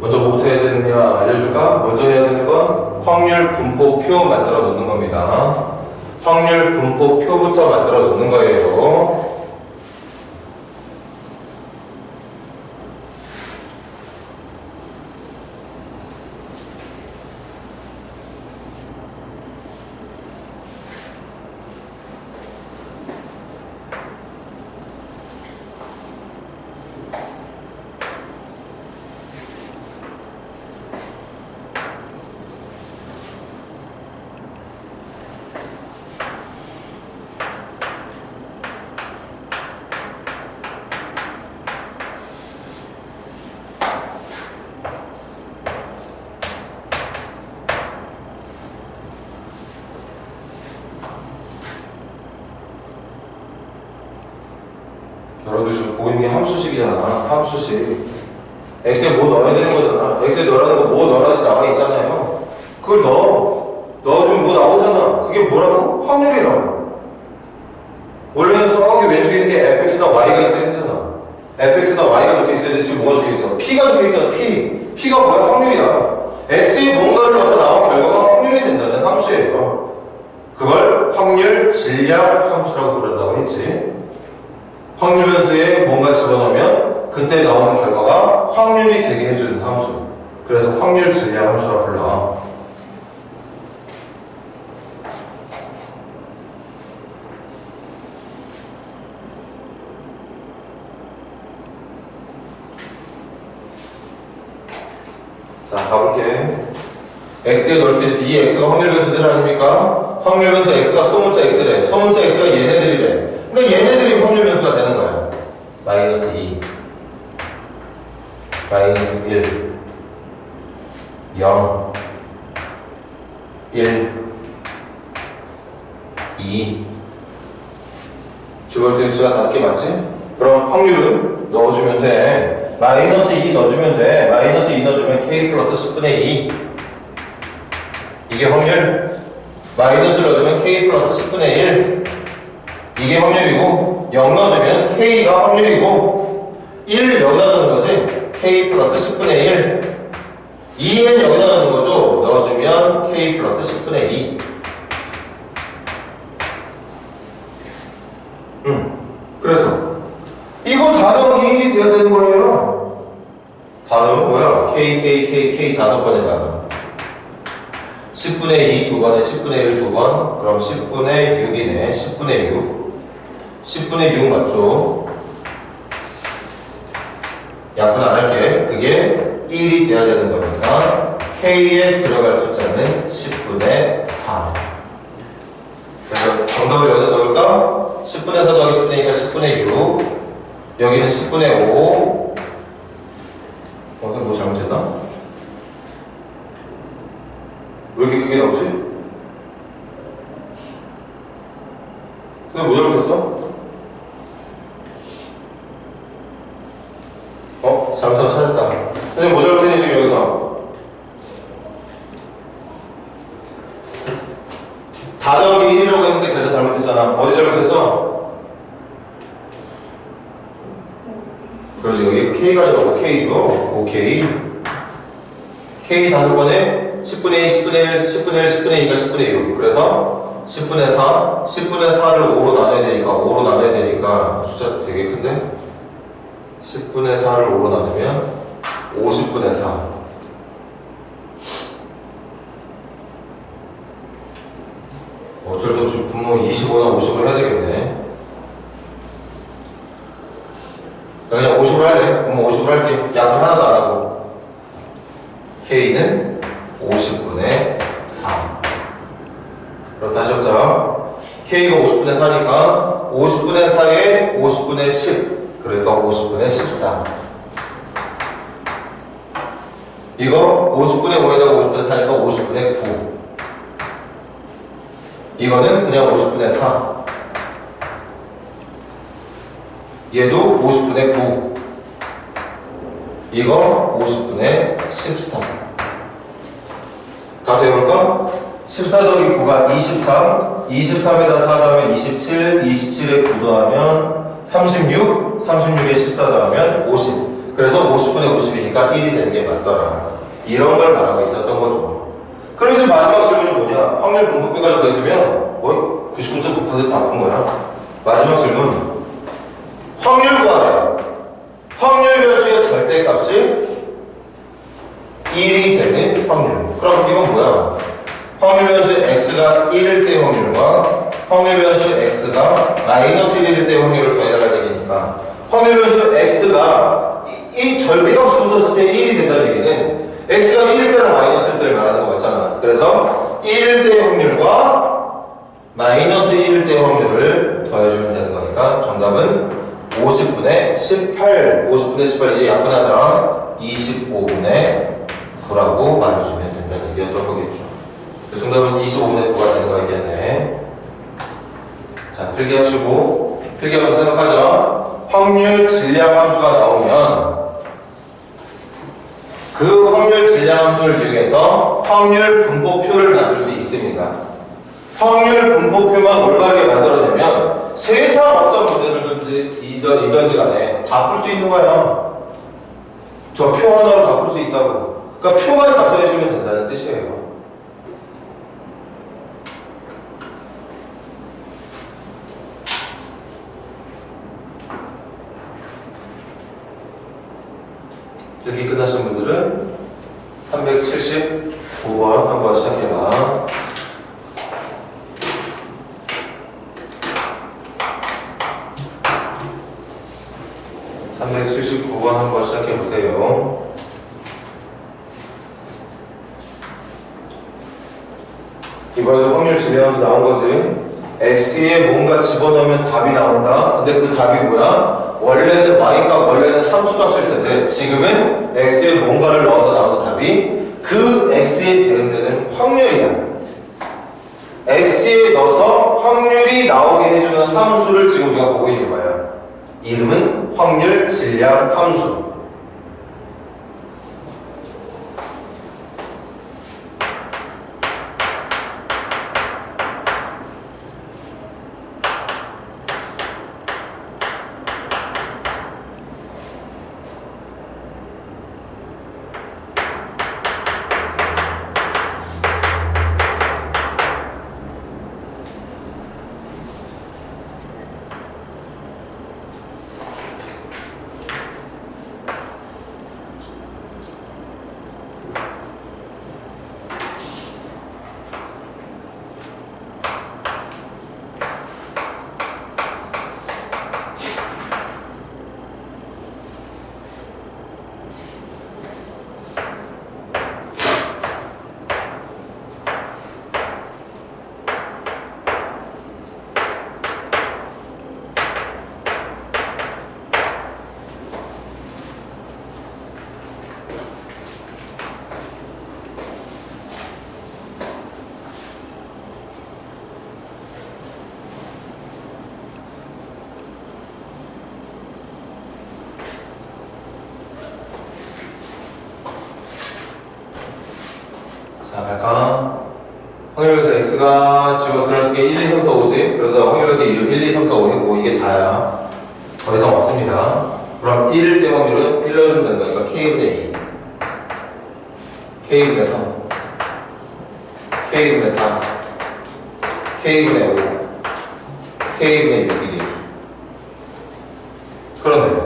먼저 뭐부터 해야 되느냐 알려줄까? 먼저 해야 되는 건 확률 분포표 만들어 놓는 겁니다. 확률 분포표부터 만들어 놓는 거예요. 여러분들 지금 보고 있는 게 함수식이잖아. 함수식. x에 뭐 넣어야 되는 거잖아. x에 넣으라는 거 뭐 넣으라지 나와 있잖아요. 그걸 넣어주면 뭐 나오잖아. 그게 뭐라고? 확률이라고. 원래는 저기 왼쪽에 있는 게 fx나 y가 있어야 되잖아. fx나 y가 적혀 있어야 돼. 지금 뭐가 적혀 있어? p가 적혀 있잖아. p가 뭐야? 확률이야. x에 뭔가를 넣어서 나온 결과가 확률이 된다는 함수예요. 그걸 확률 질량 함수라고 부른다고 했지. 확률 변수에 뭔가 집어넣으면 그때 나오는 결과가 확률이 되게 해주는 함수. 그래서 확률 질량 함수라 불러. 자, 가볼게. x에 넣을 수 있는 이 x가 확률 변수들 아닙니까? 확률 변수 x가 소문자 x래. 소문자 x가 얘네들이래. 그러니까 얘네들이 확률 변수가 되는 거야. 마이너스 2, 마이너스 1, 0, 1, 2. 주볼 수 있는 수가 5개 맞지? 그럼 확률은 넣어주면 돼. 마이너스 2 넣어주면 돼. 마이너스 2 넣어주면 k 플러스 10분의 2. 이게 확률. 마이너스 넣어주면 k 플러스 10분의 1. 이게 확률이고, 0 넣어주면 k가 확률이고, 1 여기다 넣는 거지. k 플러스 10분의 1. 2는 여기다 넣는 거죠. 넣어주면 k 플러스 10분의 2. 그래서 이거 다 더하기 1이 돼야 되는 거예요. 다 더하면 뭐야? k 5번에다가 10분의 2 2번에 10분의 1 2번. 그럼 10분의 6이네. 10분의 6. 10분의 6 맞죠? 약분 안 할게. 그게 1이 돼야 되는 거니까 k에 들어갈 숫자는 10분의 4. 그래서 정답을 여기다 적을까? 10분의 4 더하기 10분의 2니까 10분의 6. 여기는 10분의 5. 그럼 뭐 잘못했나? 왜 이렇게 크게 나오지? 근데 뭐 잘못했어? 잘못하고 찾았다. 선생님 뭐 잘못했니 지금 여기서? 다 더하기 1이라고 했는데 그래서 잘못했잖아. 어디 잘못했어? 그렇지. 여기 K가 아니라 OK죠. OK. K 5번에 10분의 2, 10분의 1, 10분의 1, 10분의 2가 10분의 6. 그래서 10분의 4, 10분의 4를 5로 나눠야 되니까, 5로 나눠야 되니까, 숫자 되게 큰데? 10분의 4를 5로 나누면 50분의 4. 어쩔 수 없이 분모 25나 50으로 해야 되겠네. 그냥 50으로 해야 돼. 분모 50으로 할게. 약분 하나도 안 하고. K는 50분의 4. 그럼 다시 해보자. K가 50분의 4니까 50분의 4에 50분의 10. 그러니까 50분의 14. 이거 50분의 5에다가 50분의 4니까 50분의 9. 이거는 그냥 50분의 4. 얘도 50분의 9. 이거 50분의 14. 다 해볼까? 14 더하기 9가 23. 23에다 4 더하면 27. 27에 9 더하면 36. 36에 14 더하면 50. 그래서 50분의 50이니까 1이 되는 게 맞더라. 이런 걸 말하고 있었던 거죠. 그럼 이제 마지막 질문이 뭐냐? 확률 분포비 가지고 있으면 99.9% 다 푼 거야. 마지막 질문. 확률 구하래. 확률 변수의 절대값이 1이 되는 확률. 그럼 이건 뭐야? 확률 변수 x가 1일 때 확률과 확률 변수 x가 마이너스 1일 때 확률을 더해나가야 되니까 확률 변수 x가 이 절대값이 붙었을 때 1이 된다는 얘기는 x가 1일 때랑 마이너스 1일 때를 말하는 거 맞잖아. 그래서 1일 때 확률과 마이너스 1일 때 확률을 더해주면 되는 거니까 정답은 50분의 18, 50분의 18 이제 약분하자. 25분의 9라고 말해주면 된다는 얘기였던 거겠죠. 정답은 25분의 9가 되는 거겠네. 자, 필기하시고 필기하면서 생각하자. 확률 질량 함수가 나오면 그 확률 질량 함수를 이용해서 확률 분포표를 만들 수 있습니다. 확률 분포표만 올바르게 만들어내면 세상 어떤 문제들든지 간에 다 풀 수 있는 거야. 저 표 하나로 다 풀 수 있다고. 그러니까 표만 작성해주면 된다는 뜻이에요. 여기 끝나신 분들은 379번 한번 시작해봐. 한번 시작해보세요. 이번에도 확률 질량에서 나온 거지. x에 뭔가 집어넣으면 답이 나온다. 근데 그 답이 뭐야? 원래는 y값, 원래는 함수값일 텐데 지금은 x에 뭔가를 넣어서 나오는 답이 그 x에 대응되는 확률이야. x에 넣어서 확률이 나오게 해주는 함수를 지금 우리가 보고 있는 거야. 이름은 확률 질량 함수. 자, 갈까? 확률에서 x가 집어 들어갈 게 1, 2, 3, 4, 5지? 그래서 확률에서 1, 2, 3, 4, 5 했고 이게 다야. 더 이상 없습니다. 그럼 1일 때 확률은 1 넣어주면 되는 거니까 k분의 2. K분의 3, K분의 4, K분의 5, K분의 6이겠죠. 그런데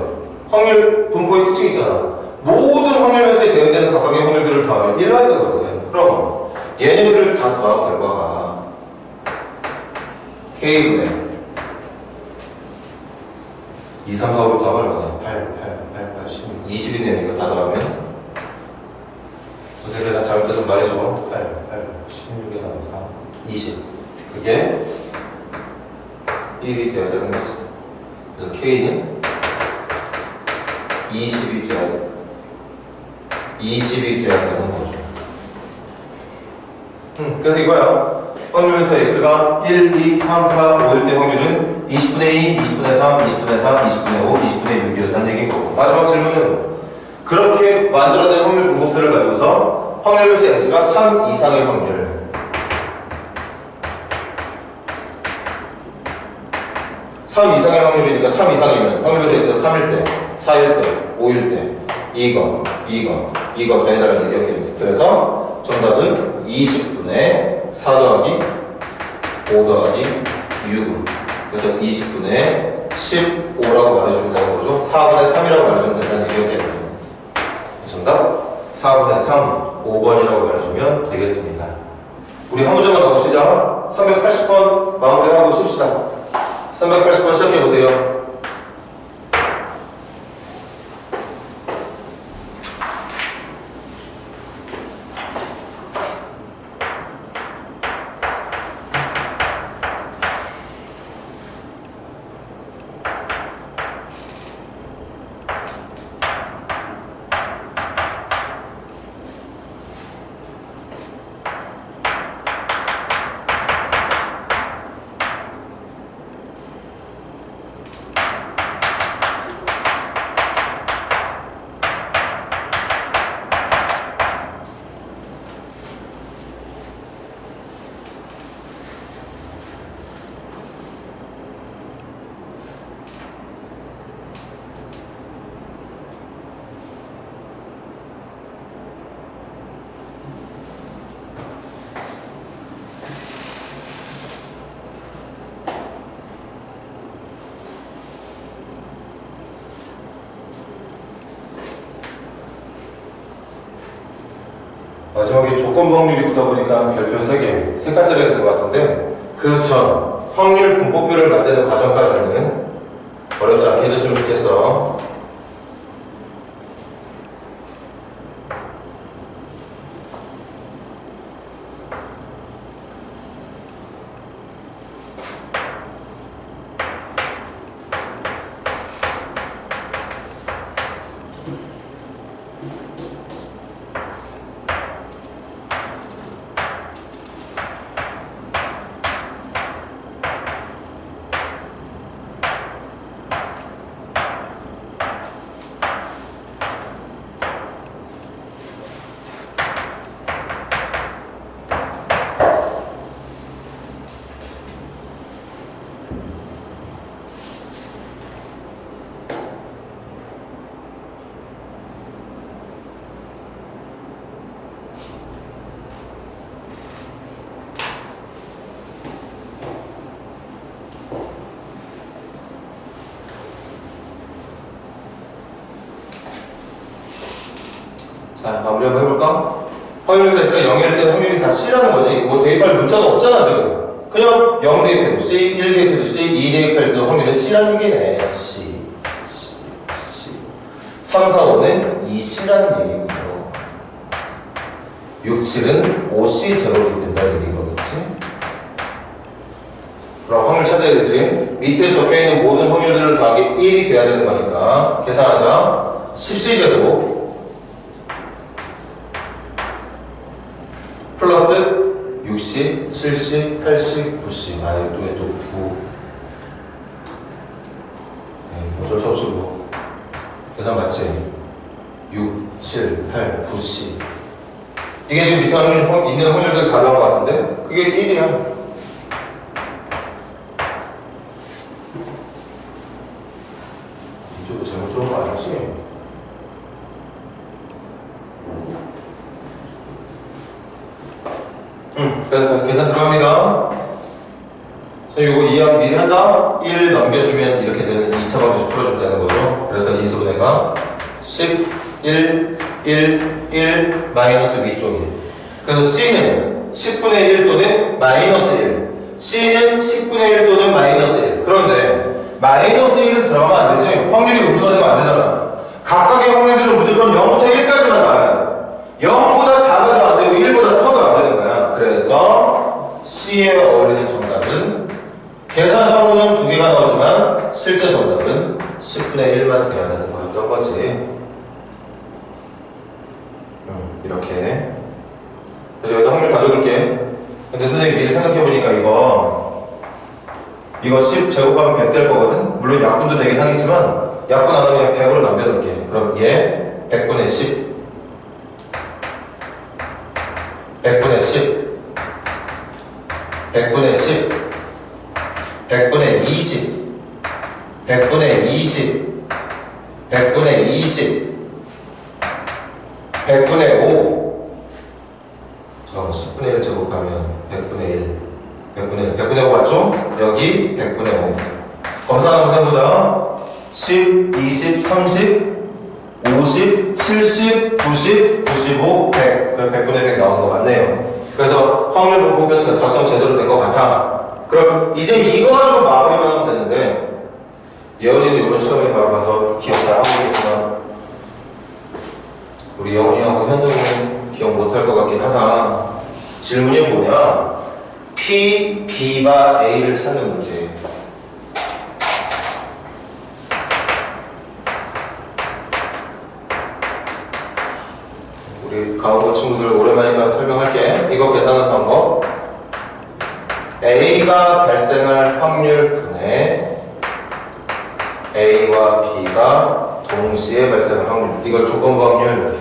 확률 분포의 특징이 있잖아. 모든 확률 변수에 대응되는 각각의 확률들을 더하면 1가 되거든. 그럼 얘네들을 다 더한 결과가 K분의 2, 3, 4, 5, 6 더하면 얼마냐? 8, 16, 20이네요. 이거 다 더하면 선생님 나 잘못해서 말해줘. 16에 나와 4, 20. 그게 1이 되어야 되는 거지. 그래서 K는 20이 돼야 돼. 20이 돼야 되는 거죠. 그래서 이거야. 확률에서 x가 1, 2, 3, 4, 5일 때 확률은 20분의 2, 20분의 3, 20분의 4, 20분의 5, 20분의 6이었다는 얘기인 거고. 마지막 질문은 그렇게 만들어낸 확률 분포표를 가지고서 확률에서 x가 3 이상의 확률. 3 이상의 확률이니까 3 이상이면 확률에서 x가 3일 때, 4일 때, 5일 때, 이거 다 해달라는 얘기였겠네. 그래서 정답은 20분의 4 더하기 5 더하기 6으로. 그래서 20분의 15라고 말해주면 되는 거죠. 4분의 3이라고 말해주면 된다는 얘기였겠네. 정답 4분의 3, 5번이라고 말해주면 되겠습니다. 우리 한 문제만 더 보시자. 380번 마무리하고 쉽시다. 380번 시작해보세요. 마지막에 조건부 확률이 붙다 보니까 별표 3개, 3칸짜리가 된 것 같은데 그 전 확률 분포표를 만드는 과정까지는 어렵지 않게 해줬으면 좋겠어. 자, 마무리 한번 해볼까? 확률에서 x가 0일 때 확률이 다 C라는 거지. 뭐 대입할 문자가 없잖아, 지금. 그냥 0 대입해도 C, 1 대입해도 C, 2 대입할 때도 확률은 C라는 얘기네. C. 3, 4, 5는 2C라는 얘기인 거고. 6, 7은 5C 제곱이 된다는 얘기인 거겠지? 그럼 확률 찾아야 되지. 밑에 적혀있는 모든 확률들을 더하기 1이 돼야 되는 거니까 계산하자. 10C 제곱 플러스 60, 70, 80, 90. 아, 여기 또 9. 네, 어쩔 수 없이 뭐. 계산 맞지? 6, 7, 8, 9, 10. 이게 지금 밑에 있는 확률들 다 나온 것 같은데? 그게 1이야. 이쪽도 잘못 적은 거 아니지? 그래서 다시 계산 들어갑니다. 자, 요거 이해하면 미리 한다? 1 넘겨주면 이렇게 되는 2차 방정식 풀어주면 되는 거죠. 그래서 인수분해가 10, 1, 1, 1, 마이너스 위쪽이. 그래서 C는 10분의 1 또는 마이너스 1. C는 10분의 1 또는 마이너스 1. 그런데 마이너스 1은 들어가면 안 되지. 확률이 음수가 되면 안 되잖아. 각각의 확률들은 무조건 0부터 1까지만 나와야 돼. 0보다 작아도 안 되고 1보다 커도 안 되는 거야. 그래서 C에 어울리는 정답은 계산상으로는 2개가 나오지만 실제 정답은 10분의 1만 돼야 되는 거였던 거지. 이렇게. 그래서 여기다 확률 다 적을게. 근데 선생님 미리 생각해보니까 이거 10 제곱하면 100 될 거거든? 물론 약분도 되긴 하겠지만 약분 안 하면 그냥 100으로 남겨놓을게. 그럼 얘 100분의 10 100분의 10 100분의 10 100분의 20 100분의 20 100분의 20 100분의 5 잠깐만 10분의 1 제곱하면 100분의 1 100분의 5 맞죠? 여기 100분의 5 검사 한번 해보자. 10, 20, 30, 50, 70, 90, 95, 100 100분의 100 나오는 거 맞네요. 그래서 확률 분포 변수가 작성 제대로 된 것 같아. 그럼 이제 이거 가지고 마무리만 하면 되는데 예원이도 이번 시험에 바로 가서 기억 잘 하고 있겠지만 우리 예원이하고 현정이는 기억 못할 것 같긴 하다. 질문이 뭐냐? P, B가 A를 찾는 문제. 우리 강원도 친구들 오랜만이니까 설명할게. 이거 계산하는 방법. A가 발생할 확률 분의 A와 B가 동시에 발생할 확률. 이걸 조건부 확률.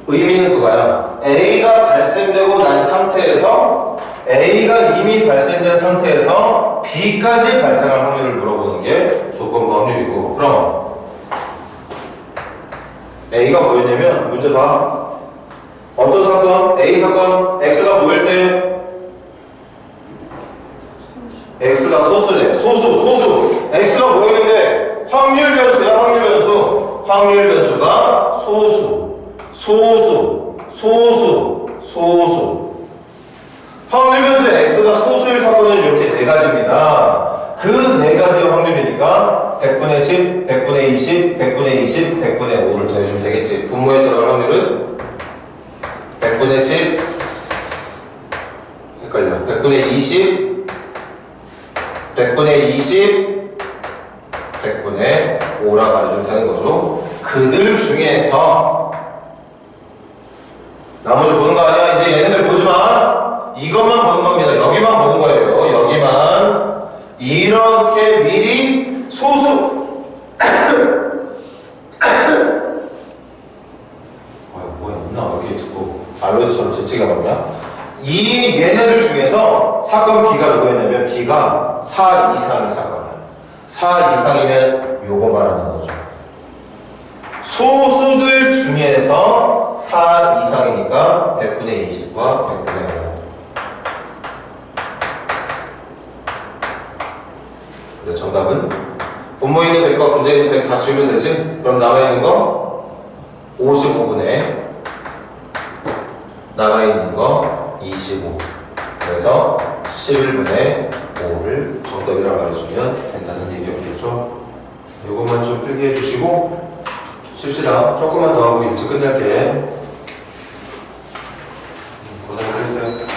의미는 그거야. A가 발생되고 난 상태에서 A가 이미 발생된 상태에서 B까지 발생할 확률을 물어보는 게 조건부 확률이고. 그럼 A가 뭐였냐면 문제 봐. 어떤 사건? A 사건 X가 뭐일 때? X가 소수래. 소수. X가 뭐였는데? 확률 변수야. 확률 변수가 소수. 확률 변수 X가 소수일 사건은 이렇게 4가지입니다. 그 4가지의 확률이니까 100분의 10, 100분의 20, 100분의 20, 100분의 5를 더해주면 되겠지. 분모에 들어갈 확률은 100분의 10, 헷갈려. 100분의 20, 100분의 20, 100분의 5라 말해주면 되는 거죠. 그들 중에서 나머지 보는 거 아니야. 이제 얘네들 보지 마. 이것만 보는 겁니다. 여기만 보는 거예요. 여기만. 이렇게 미리 소수. 뭐야, 있나? 여기 듣고 알러지처럼 재채기가 나오냐? 이 얘네들 중에서 사건 B가 누구였냐면 B가 4 이상의 사건이야. 4 이상이면 요거 말하는 거죠. 소수들 중에서 4 이상이니까 100분의 20과 100분의 5. 그래, 정답은 분모에 있는 100과 분자에 있는 100 다 지우면 되지? 그럼 남아있는 거 55분의 남아있는 거 25. 그래서 11분의 5를 정답이라고 말해주면 된다는 얘기였겠죠? 이것만 좀 필기해 주시고 쉽시다. 조금만 더 하고 일찍 끝낼게. 고생을 했어요.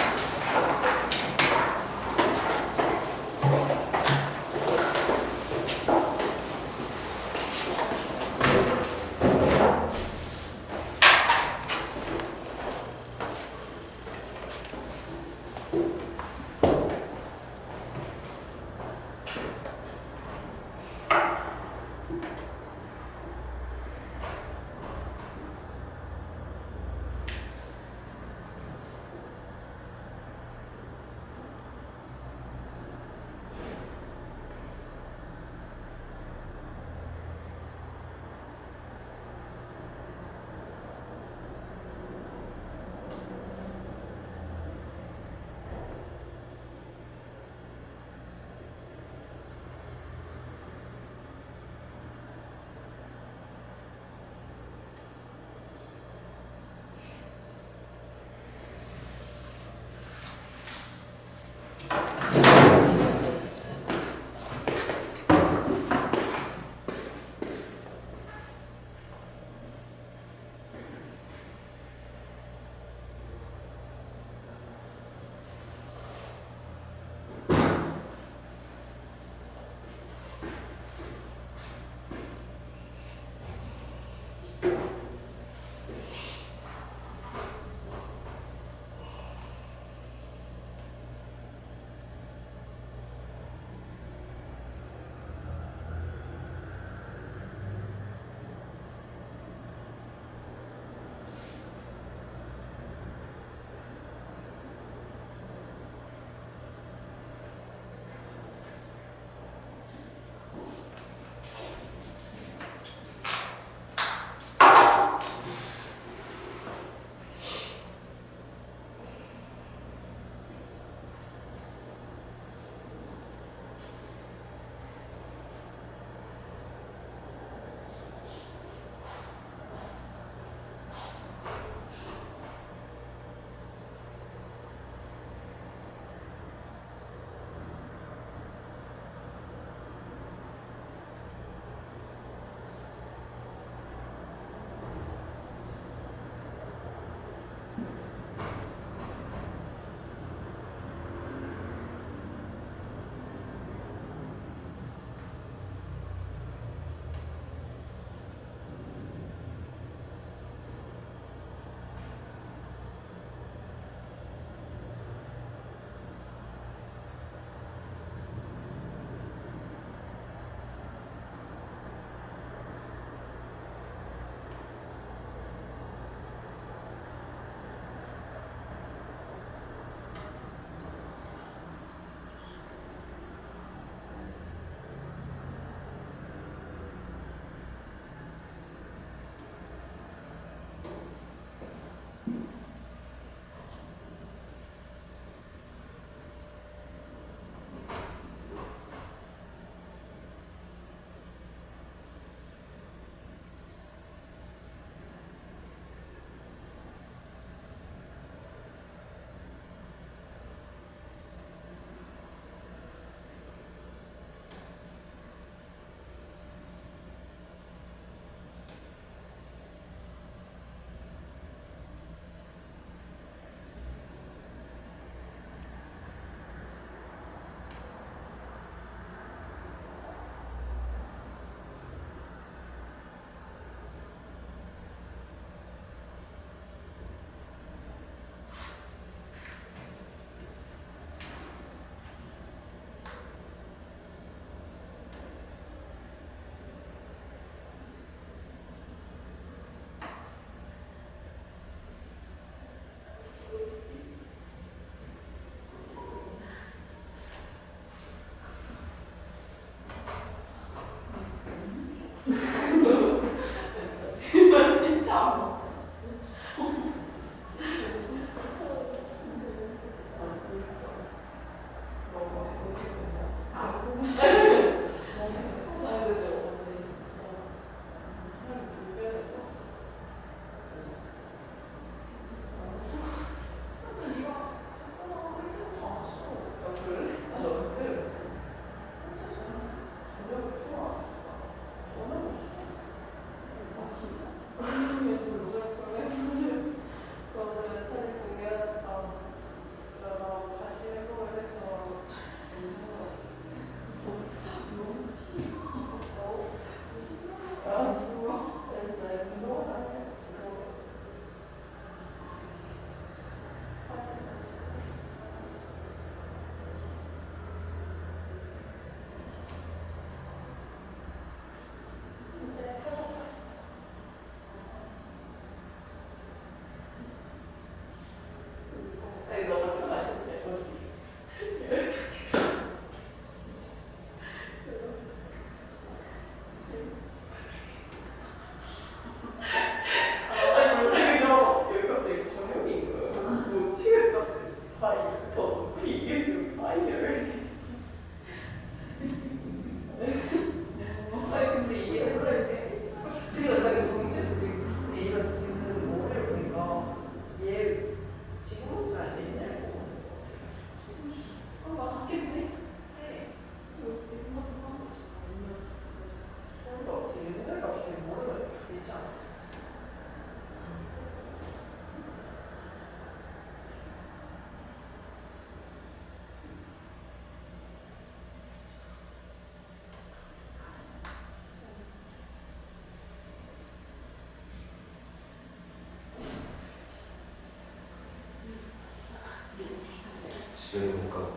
저희 못 가고.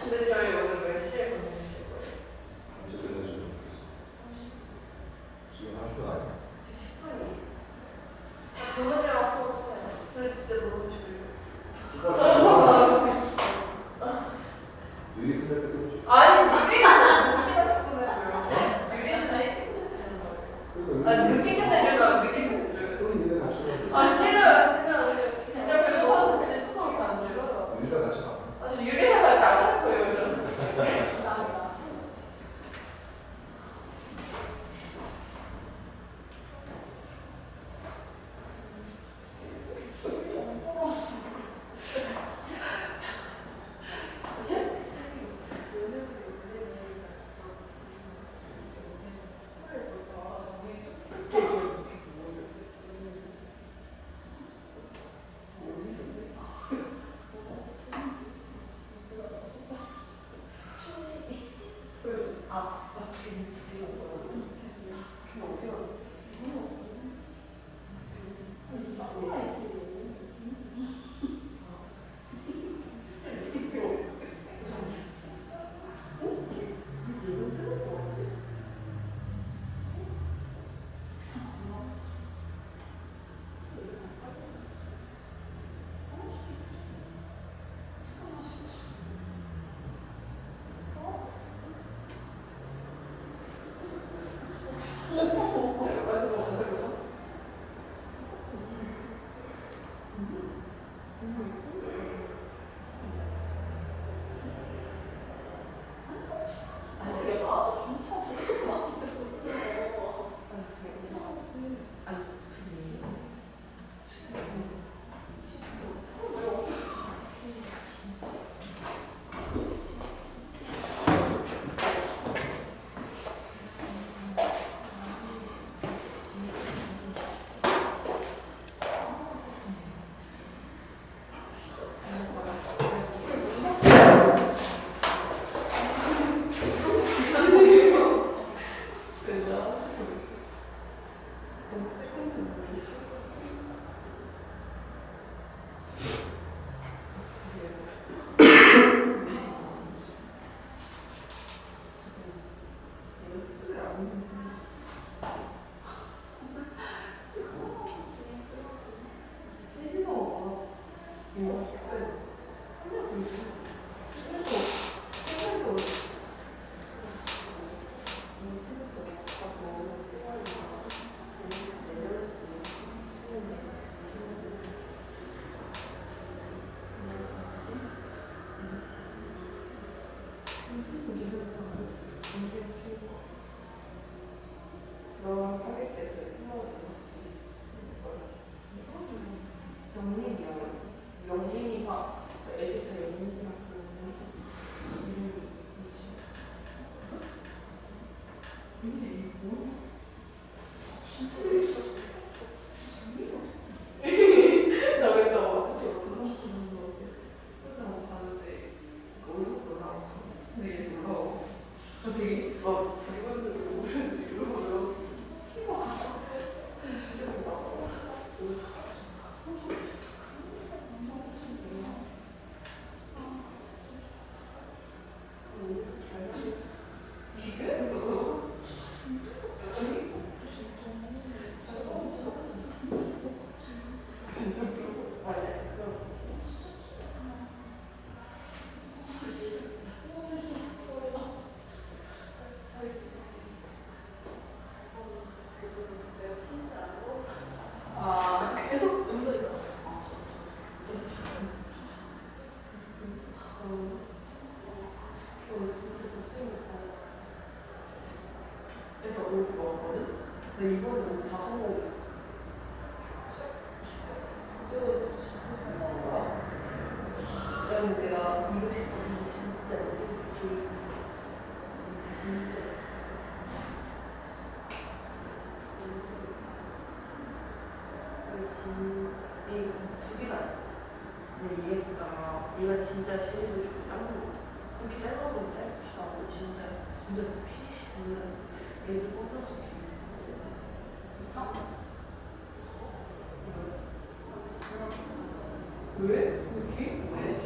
근데 저희 오늘 몇 시에 보내주실 거예요? 언제 끝내주면 좋겠어. 지금 30분 아니야? 10분이에요. 저번에 와서 저희 진짜 너무 졸려요. 유리 끝날 때 끝내줘. 아니, 유리는 유리는 다 일찍 끝내주는 거예요. 아니, 늦게 끝내주려면 늦게 끝내줘요. 그럼 니네 같이 가면 아, 싫어요. 진짜 배고파서 진짜 수업이 안 돼요. 유리랑 같이 가. 아니, 유리랑 같이 안 할 거예요, 저는. 너랑 사귈 때 그 생각을 영민이요. 영민이가 에디터 영민이랑 이름이 나 그랬다 어차피 놀라서 그냥 가는데 얼굴도 나왔어. 되게 놀라워. 되게 막 자기만들고 오셨는데 이러고 치마가 진짜 놀라워. 계속 웃어있어. 진짜 못생겼다. 일단 옷 먹었거든? 근데 이번에 옷 다 사고 왜냐면 내가 이거 싶거든. 진짜 어제부터 진짜 두 개다. 근데 이게 진짜 얘가 진짜 제일 좋고 짱구 그렇게 짧아도 짧지도 않고 진짜 피시는 얘도 뽑혀서 왜? 이렇게? 왜?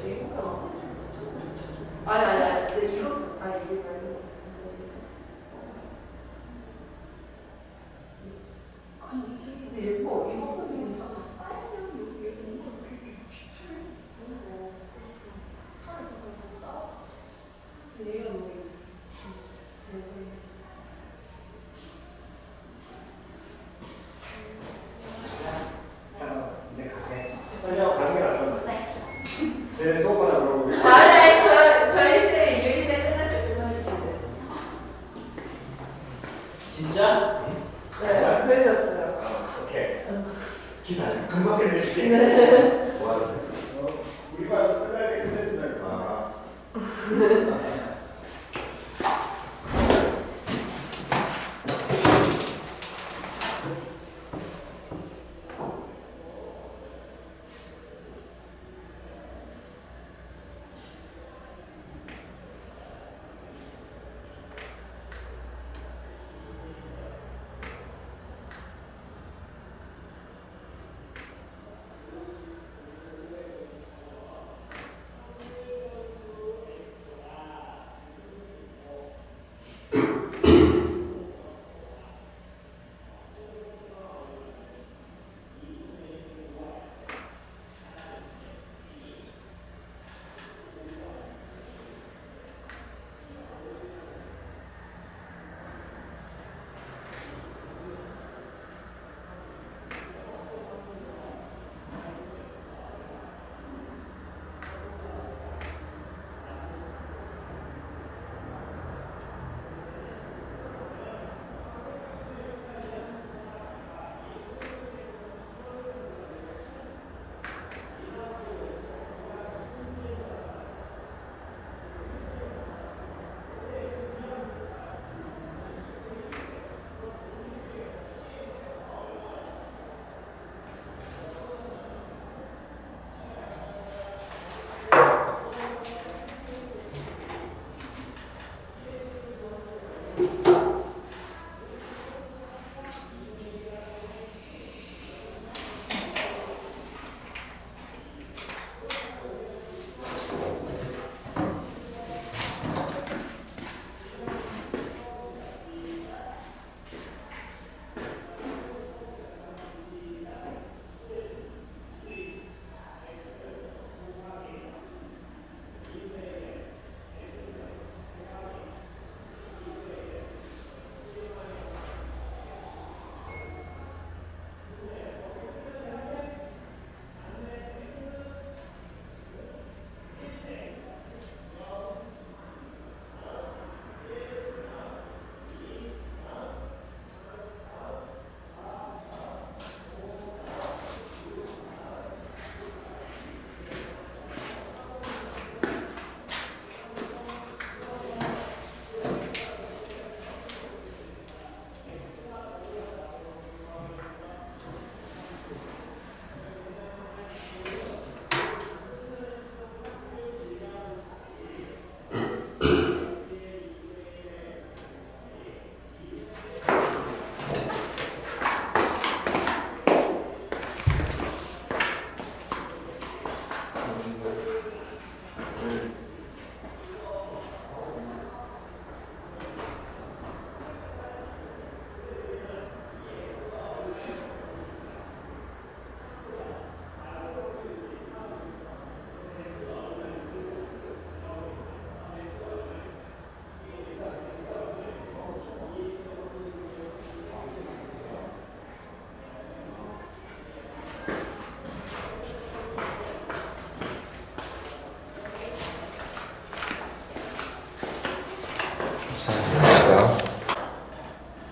진짜? 네, 그러셨어요. 오케이. 기다려. 금방 끝내줄게. 네. 뭐 하는데? 우리가 끝날 때 끝내준다. 아.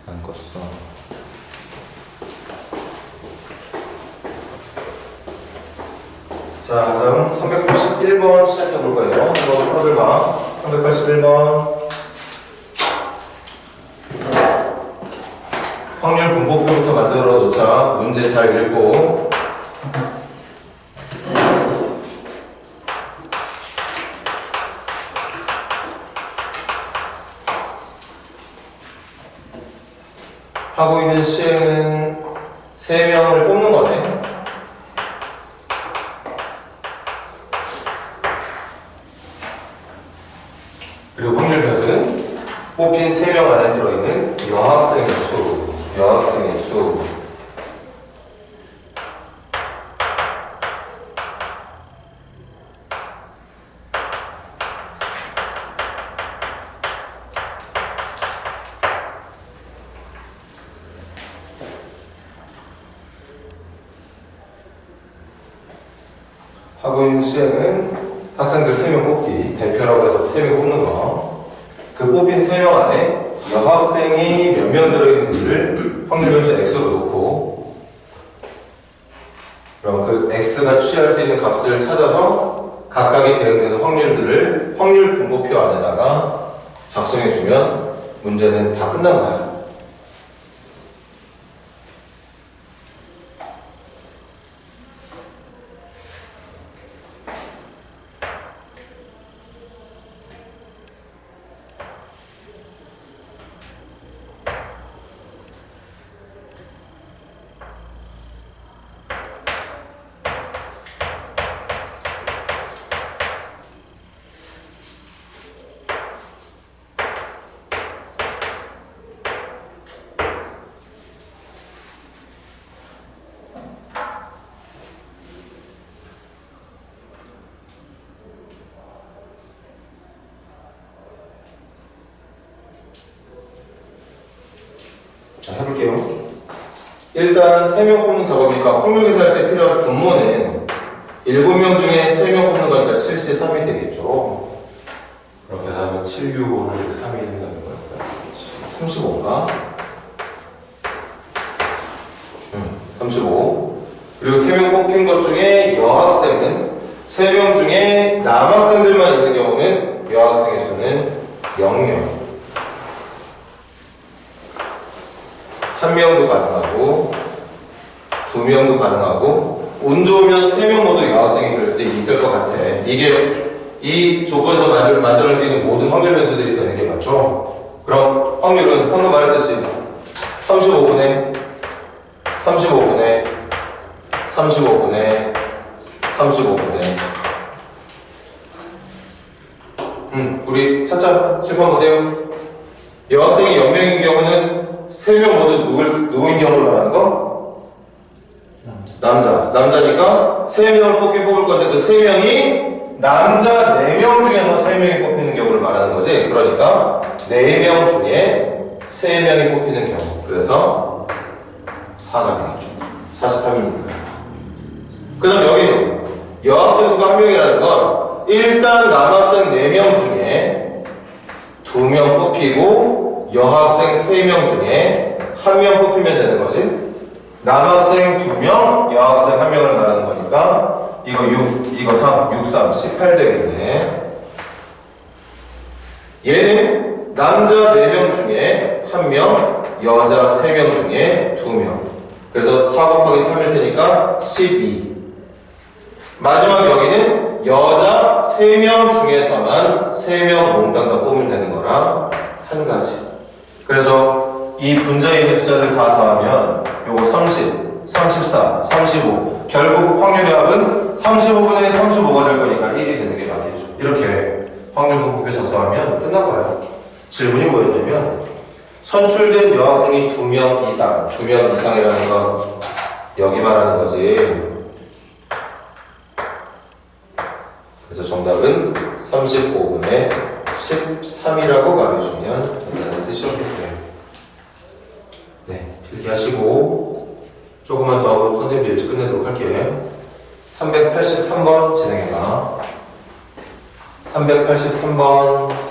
안 껐어. 자, 다음 381번 시작해 볼 거예요. 이거 풀어들봐. 381번. 확률 분포표부터 만들어 놓자. 문제 잘 읽고. 하고 있는 시행은 3명을 뽑는 거네. 그리고 확률표는 뽑힌 3명 안에 들어있는 여학생의 수. 여학생의 수. 하고 있는 시행은 학생들 3명 뽑기, 대표라고 해서 3명 뽑는 거. 그 뽑힌 3명 안에 여학생이 몇 명 들어있는지를 확률 변수 x로 놓고, 그럼 그 x가 취할 수 있는 값을 찾아서 각각의 대응되는 확률들을 확률 분모표 안에다가 작성해주면 문제는 다 끝난 거야. 자, 해볼게요. 일단 3명 뽑는 작업이니까 확률 계산할 때 필요한 분모는 7명 중에 3명 뽑는 거니까 7시 3이 되겠죠. 그렇게 하면 7, 6, 5를 3이 된다는 거니까 35인가? 35. 그리고 3명 뽑힌 것 중에 여학생은 3명 중에 남학생들만 있는 경우는 여학생의 수는 0명. 한 명도 가능하고, 2명도 가능하고, 운 좋으면 3명 모두 여학생이 될 수도 있을 것 같아. 이게 이 조건에서 만들어낼 수 있는 모든 확률 변수들이 되는 게 맞죠? 그럼 확률은 방금 말했듯이 35분의 35분의 35분의 35분의 우리 찾자 7번 보세요. 여학생이 0명인 경우는 3명 모두 누구인 경우를 말하는 거? 남자니까 3명을 뽑을 건데 그 3명이 남자 4명 중에서 3명이 뽑히는 경우를 말하는 거지. 그러니까 4명 중에 3명이 뽑히는 경우. 그래서 4가 되겠죠. 43이니까. 그 다음 여기는 여학생 수가 1명이라는 건 일단 남학생 4명 중에 2명 뽑히고 여학생 3명 중에 1명 뽑히면 되는 거지. 남학생 2명, 여학생 1명을 말하는 거니까 이거 6, 이거 3, 6, 3, 18 되겠네. 얘는 남자 4명 중에 1명, 여자 3명 중에 2명. 그래서 4 곱하기 3일 테니까 12. 마지막 여기는 여자 3명 중에서만 3명 몽땅 다 뽑으면 되는 거라 한 가지. 그래서 이 분자에 있는 숫자들 다 더하면 요거 30, 34, 35 결국 확률의 합은 35분의 35가 될 거니까 1이 되는 게 맞겠죠. 이렇게 확률 분포표 작성하면 끝난 거예요. 질문이 뭐였냐면 선출된 여학생이 2명 이상, 2명 이상이라는 건 여기 말하는 거지. 그래서 정답은 35분의 13이라고 말해주면 된다는 뜻이었겠어요. 네, 필기하시고 조금만 더 하고 선생님들 일찍 끝내도록 할게요. 383번 진행해봐. 383번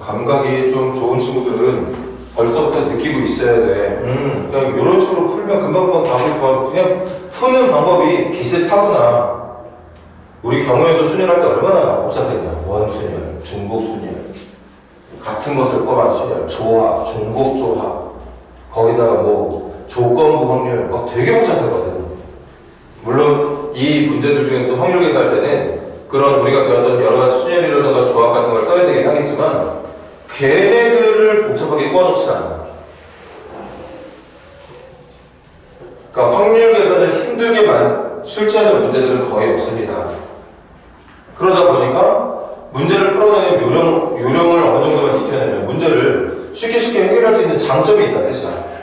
감각이 좀 좋은 친구들은 벌써부터 느끼고 있어야 돼. 그냥 이런 식으로 풀면 금방금방 답을 구하고 그냥 푸는 방법이 비슷하구나. 우리 경우에서 순열할 때 얼마나 복잡했냐. 원순열, 중복순열, 같은 것을 포함한 순열, 조합, 중복조합, 거기다가 뭐 조건부 확률 막 되게 복잡하거든. 물론 이 문제들 중에서도 확률 계산할 때는 그 그런 우리가 배웠던 여러 가지 순열이라든가 조합 같은 걸 써야 되긴 하겠지만 걔네들을 복잡하게 꼬아놓진 않아. 그러니까 확률 계산을 힘들게 출제하는 문제들은 거의 없습니다. 그러다 보니까 문제를 풀어내는 요령을 어느 정도만 익혀내면 문제를 쉽게 해결할 수 있는 장점이 있다는 뜻이야.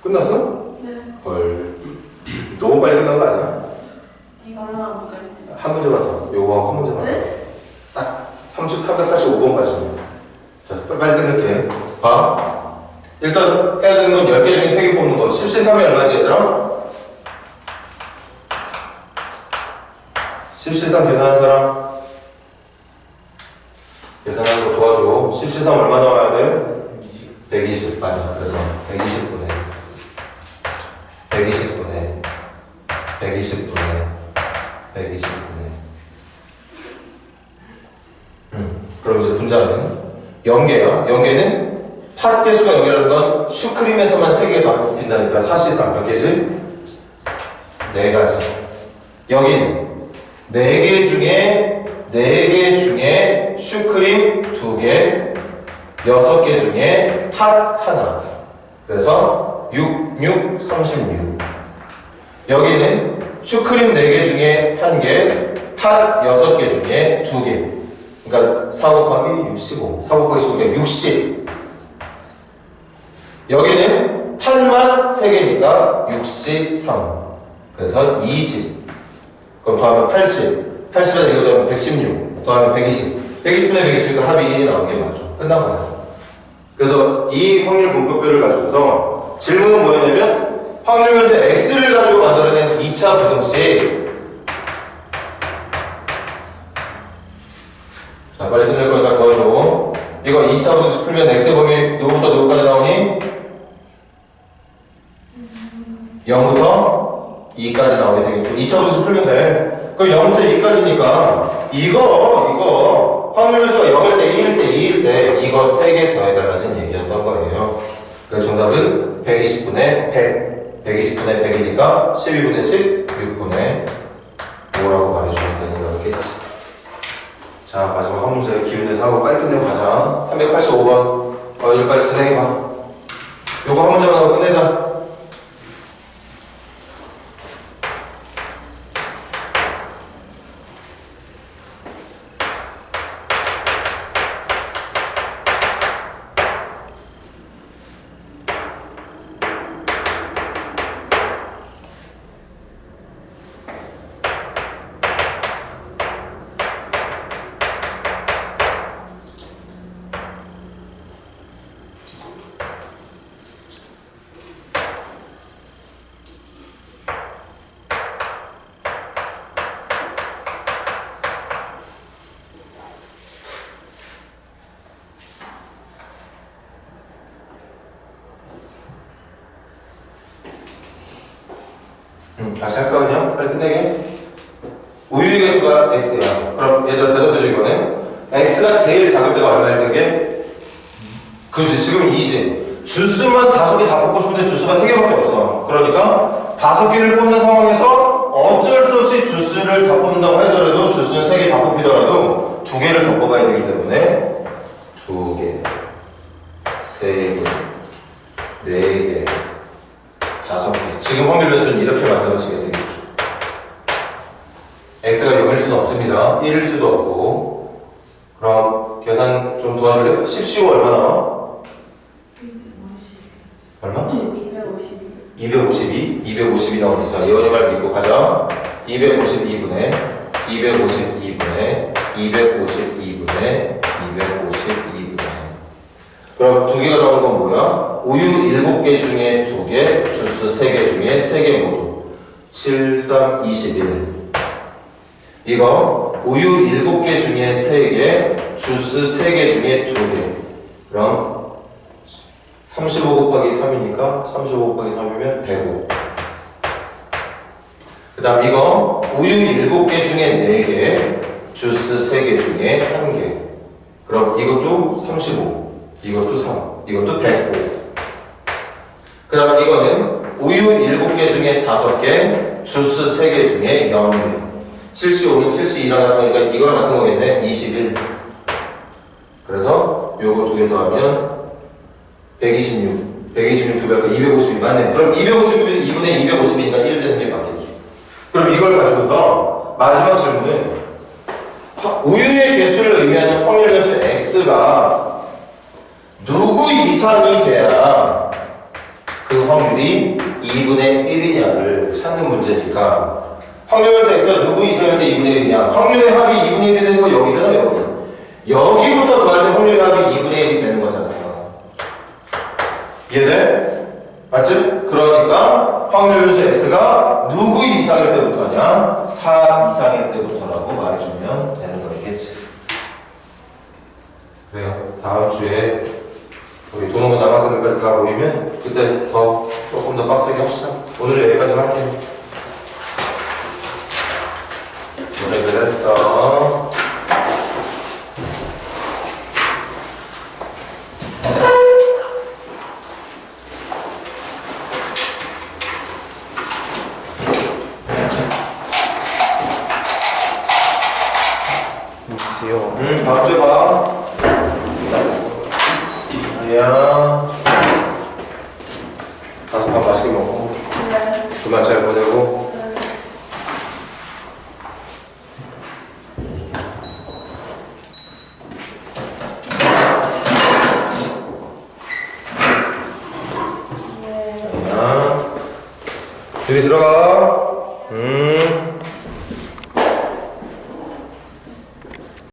끝났어? 네. 헐. 너무 빨리 끝난 거 아니야? 이거 하나 볼까요? 한 문제만 더. 요거 한 문제만 더. 네? 딱 385번까지. 자, 빨리 끝낼게. 봐. 일단 해야 되는 건 10개 중에 3개 뽑는 거. 10C 3이 얼마지, 얘들아? 10C 3 계산한 사람? 계산하는 거 도와줘. 10C 3 얼마 나와야 돼? 120. 맞아. 그래서 120분의 120분의 120분의 120분의 그럼 이제 분자는 연계야. 연계는 팥 개수가 연결하는 건 슈크림에서만 3개가 다 뽑힌다니까 사실상 몇 개지? 4가지. 여긴 4개 중에 슈크림 2개, 6개 중에 팥 하나. 그래서 6, 6, 36. 여기는 슈크림 4개 중에 1개, 팥 6개 중에 2개. 그러니까 4 곱하기 65. 4 곱하기 15가 60. 여기는 팥만 3개니까 63. 그래서 20. 그럼 더하면 80. 80에다 이거 더하면 116. 더하면 120. 120분의 120이니까 합이 1이 나온 게 맞죠. 끝난 거야. 그래서 이 확률 분포표를 가지고서 질문은 뭐였냐면 확률에서 x를 가지고 만들어낸 2차 부등식. 자, 빨리 끝낼 거니까 도와줘. 이거 2차 부등식 풀면 x의 범위 누구부터 누구까지 나오니? 0부터 2까지 나오게 되겠죠. 2차 부등식 풀면 돼. 그럼 0부터 2까지니까 이거 확률수가 0일 때, 2일 때, 2일 때 이거 3개 더해달라는 얘기였던 거예요. 그래서 정답은 120분의 100. 120분의 100이니까 12분의 10, 6분의 5라고 말해주면 되는 거였겠지. 자, 마지막 한 문제 기분 내서 하고 빨리 끝내고 가자. 385번. 이거 빨리 진행해봐. 요거 한 문제만 하고 끝내자. 다시 할까 그냥? 빨리 끝내게. 우유의 개수가 x야. 그럼 얘들아 대답해줘. 이거는 x가 제일 작을 때가 얼마일 텐게? 그렇지. 지금 2지. 주스만 5개 다 뽑고 싶은데 주스가 3개밖에 없어. 그러니까 5개를 뽑는 상황에서 어쩔 수 없이 주스를 다 뽑는다고 하더라도 주스는 3개 다 뽑히더라도 2개를 더 뽑아야 되기 때문에 2개, 3개, 4개, 5개. 지금 확률 변수는 이렇게 만들어지게 되겠죠. x가 0일 수는 없습니다. 1일 수도 없고. 그럼 계산 좀 도와줄래? 10C5 얼마 나와? 얼마? 252. 252 나오니까 예원이 말 믿고 가자. 252분의 252분의 252분의 252분의 그럼 2개가 나오는 건 뭐야? 우유 7개 중에 2개, 주스 3개 중에 3개 모두 7, 3, 21. 이거 우유 7개 중에 3개, 주스 3개 중에 2개. 그럼 35 곱하기 3이니까 35 곱하기 3이면 105. 그 다음 이거 우유 7개 중에 4개, 주스 3개 중에 1개. 그럼 이것도 35, 이것도 3, 이것도 105. 그 다음 이거는 우유 7개 중에 5개, 주스 3개 중에 0개. 75는 72랑 같은 거니까 이거랑 같은 거겠네. 21. 그래서 요거 2개 더하면 126. 126 두 배니까 250이 맞네. 그럼 250이면 2분의 250이니까 1 되는 게 맞겠죠. 그럼 이걸 가지고서 마지막 질문은 우유의 개수를 의미하는 확률 변수 x가 누구 이상이 돼야 그 확률이 2분의 1이냐를 찾는 문제니까 확률 변수 x가 누구 이상일 때 2분의 1이냐 확률의 합이 2분의 1이 되는 거 여기잖아 여기부터 더할 때 확률의 합이 2분의 1이 되는 거잖아요. 이해돼? 맞지? 그러니까 확률 변수 x가 누구 이상일 때부터냐 4 이상일 때부터라고 말해주면 되는 거겠지. 그래요. 다음 주에 우리 도노고 남학생들까지 다 모이면 그때 조금 더 빡세게 합시다. 오늘 여기까지만 할게요. 고생들 했어. 다음 주에 봐. 아니야. 가서 밥 맛있게 먹고. 네. 주말 잘 보내고. 네. 아니야. 여기 들어가.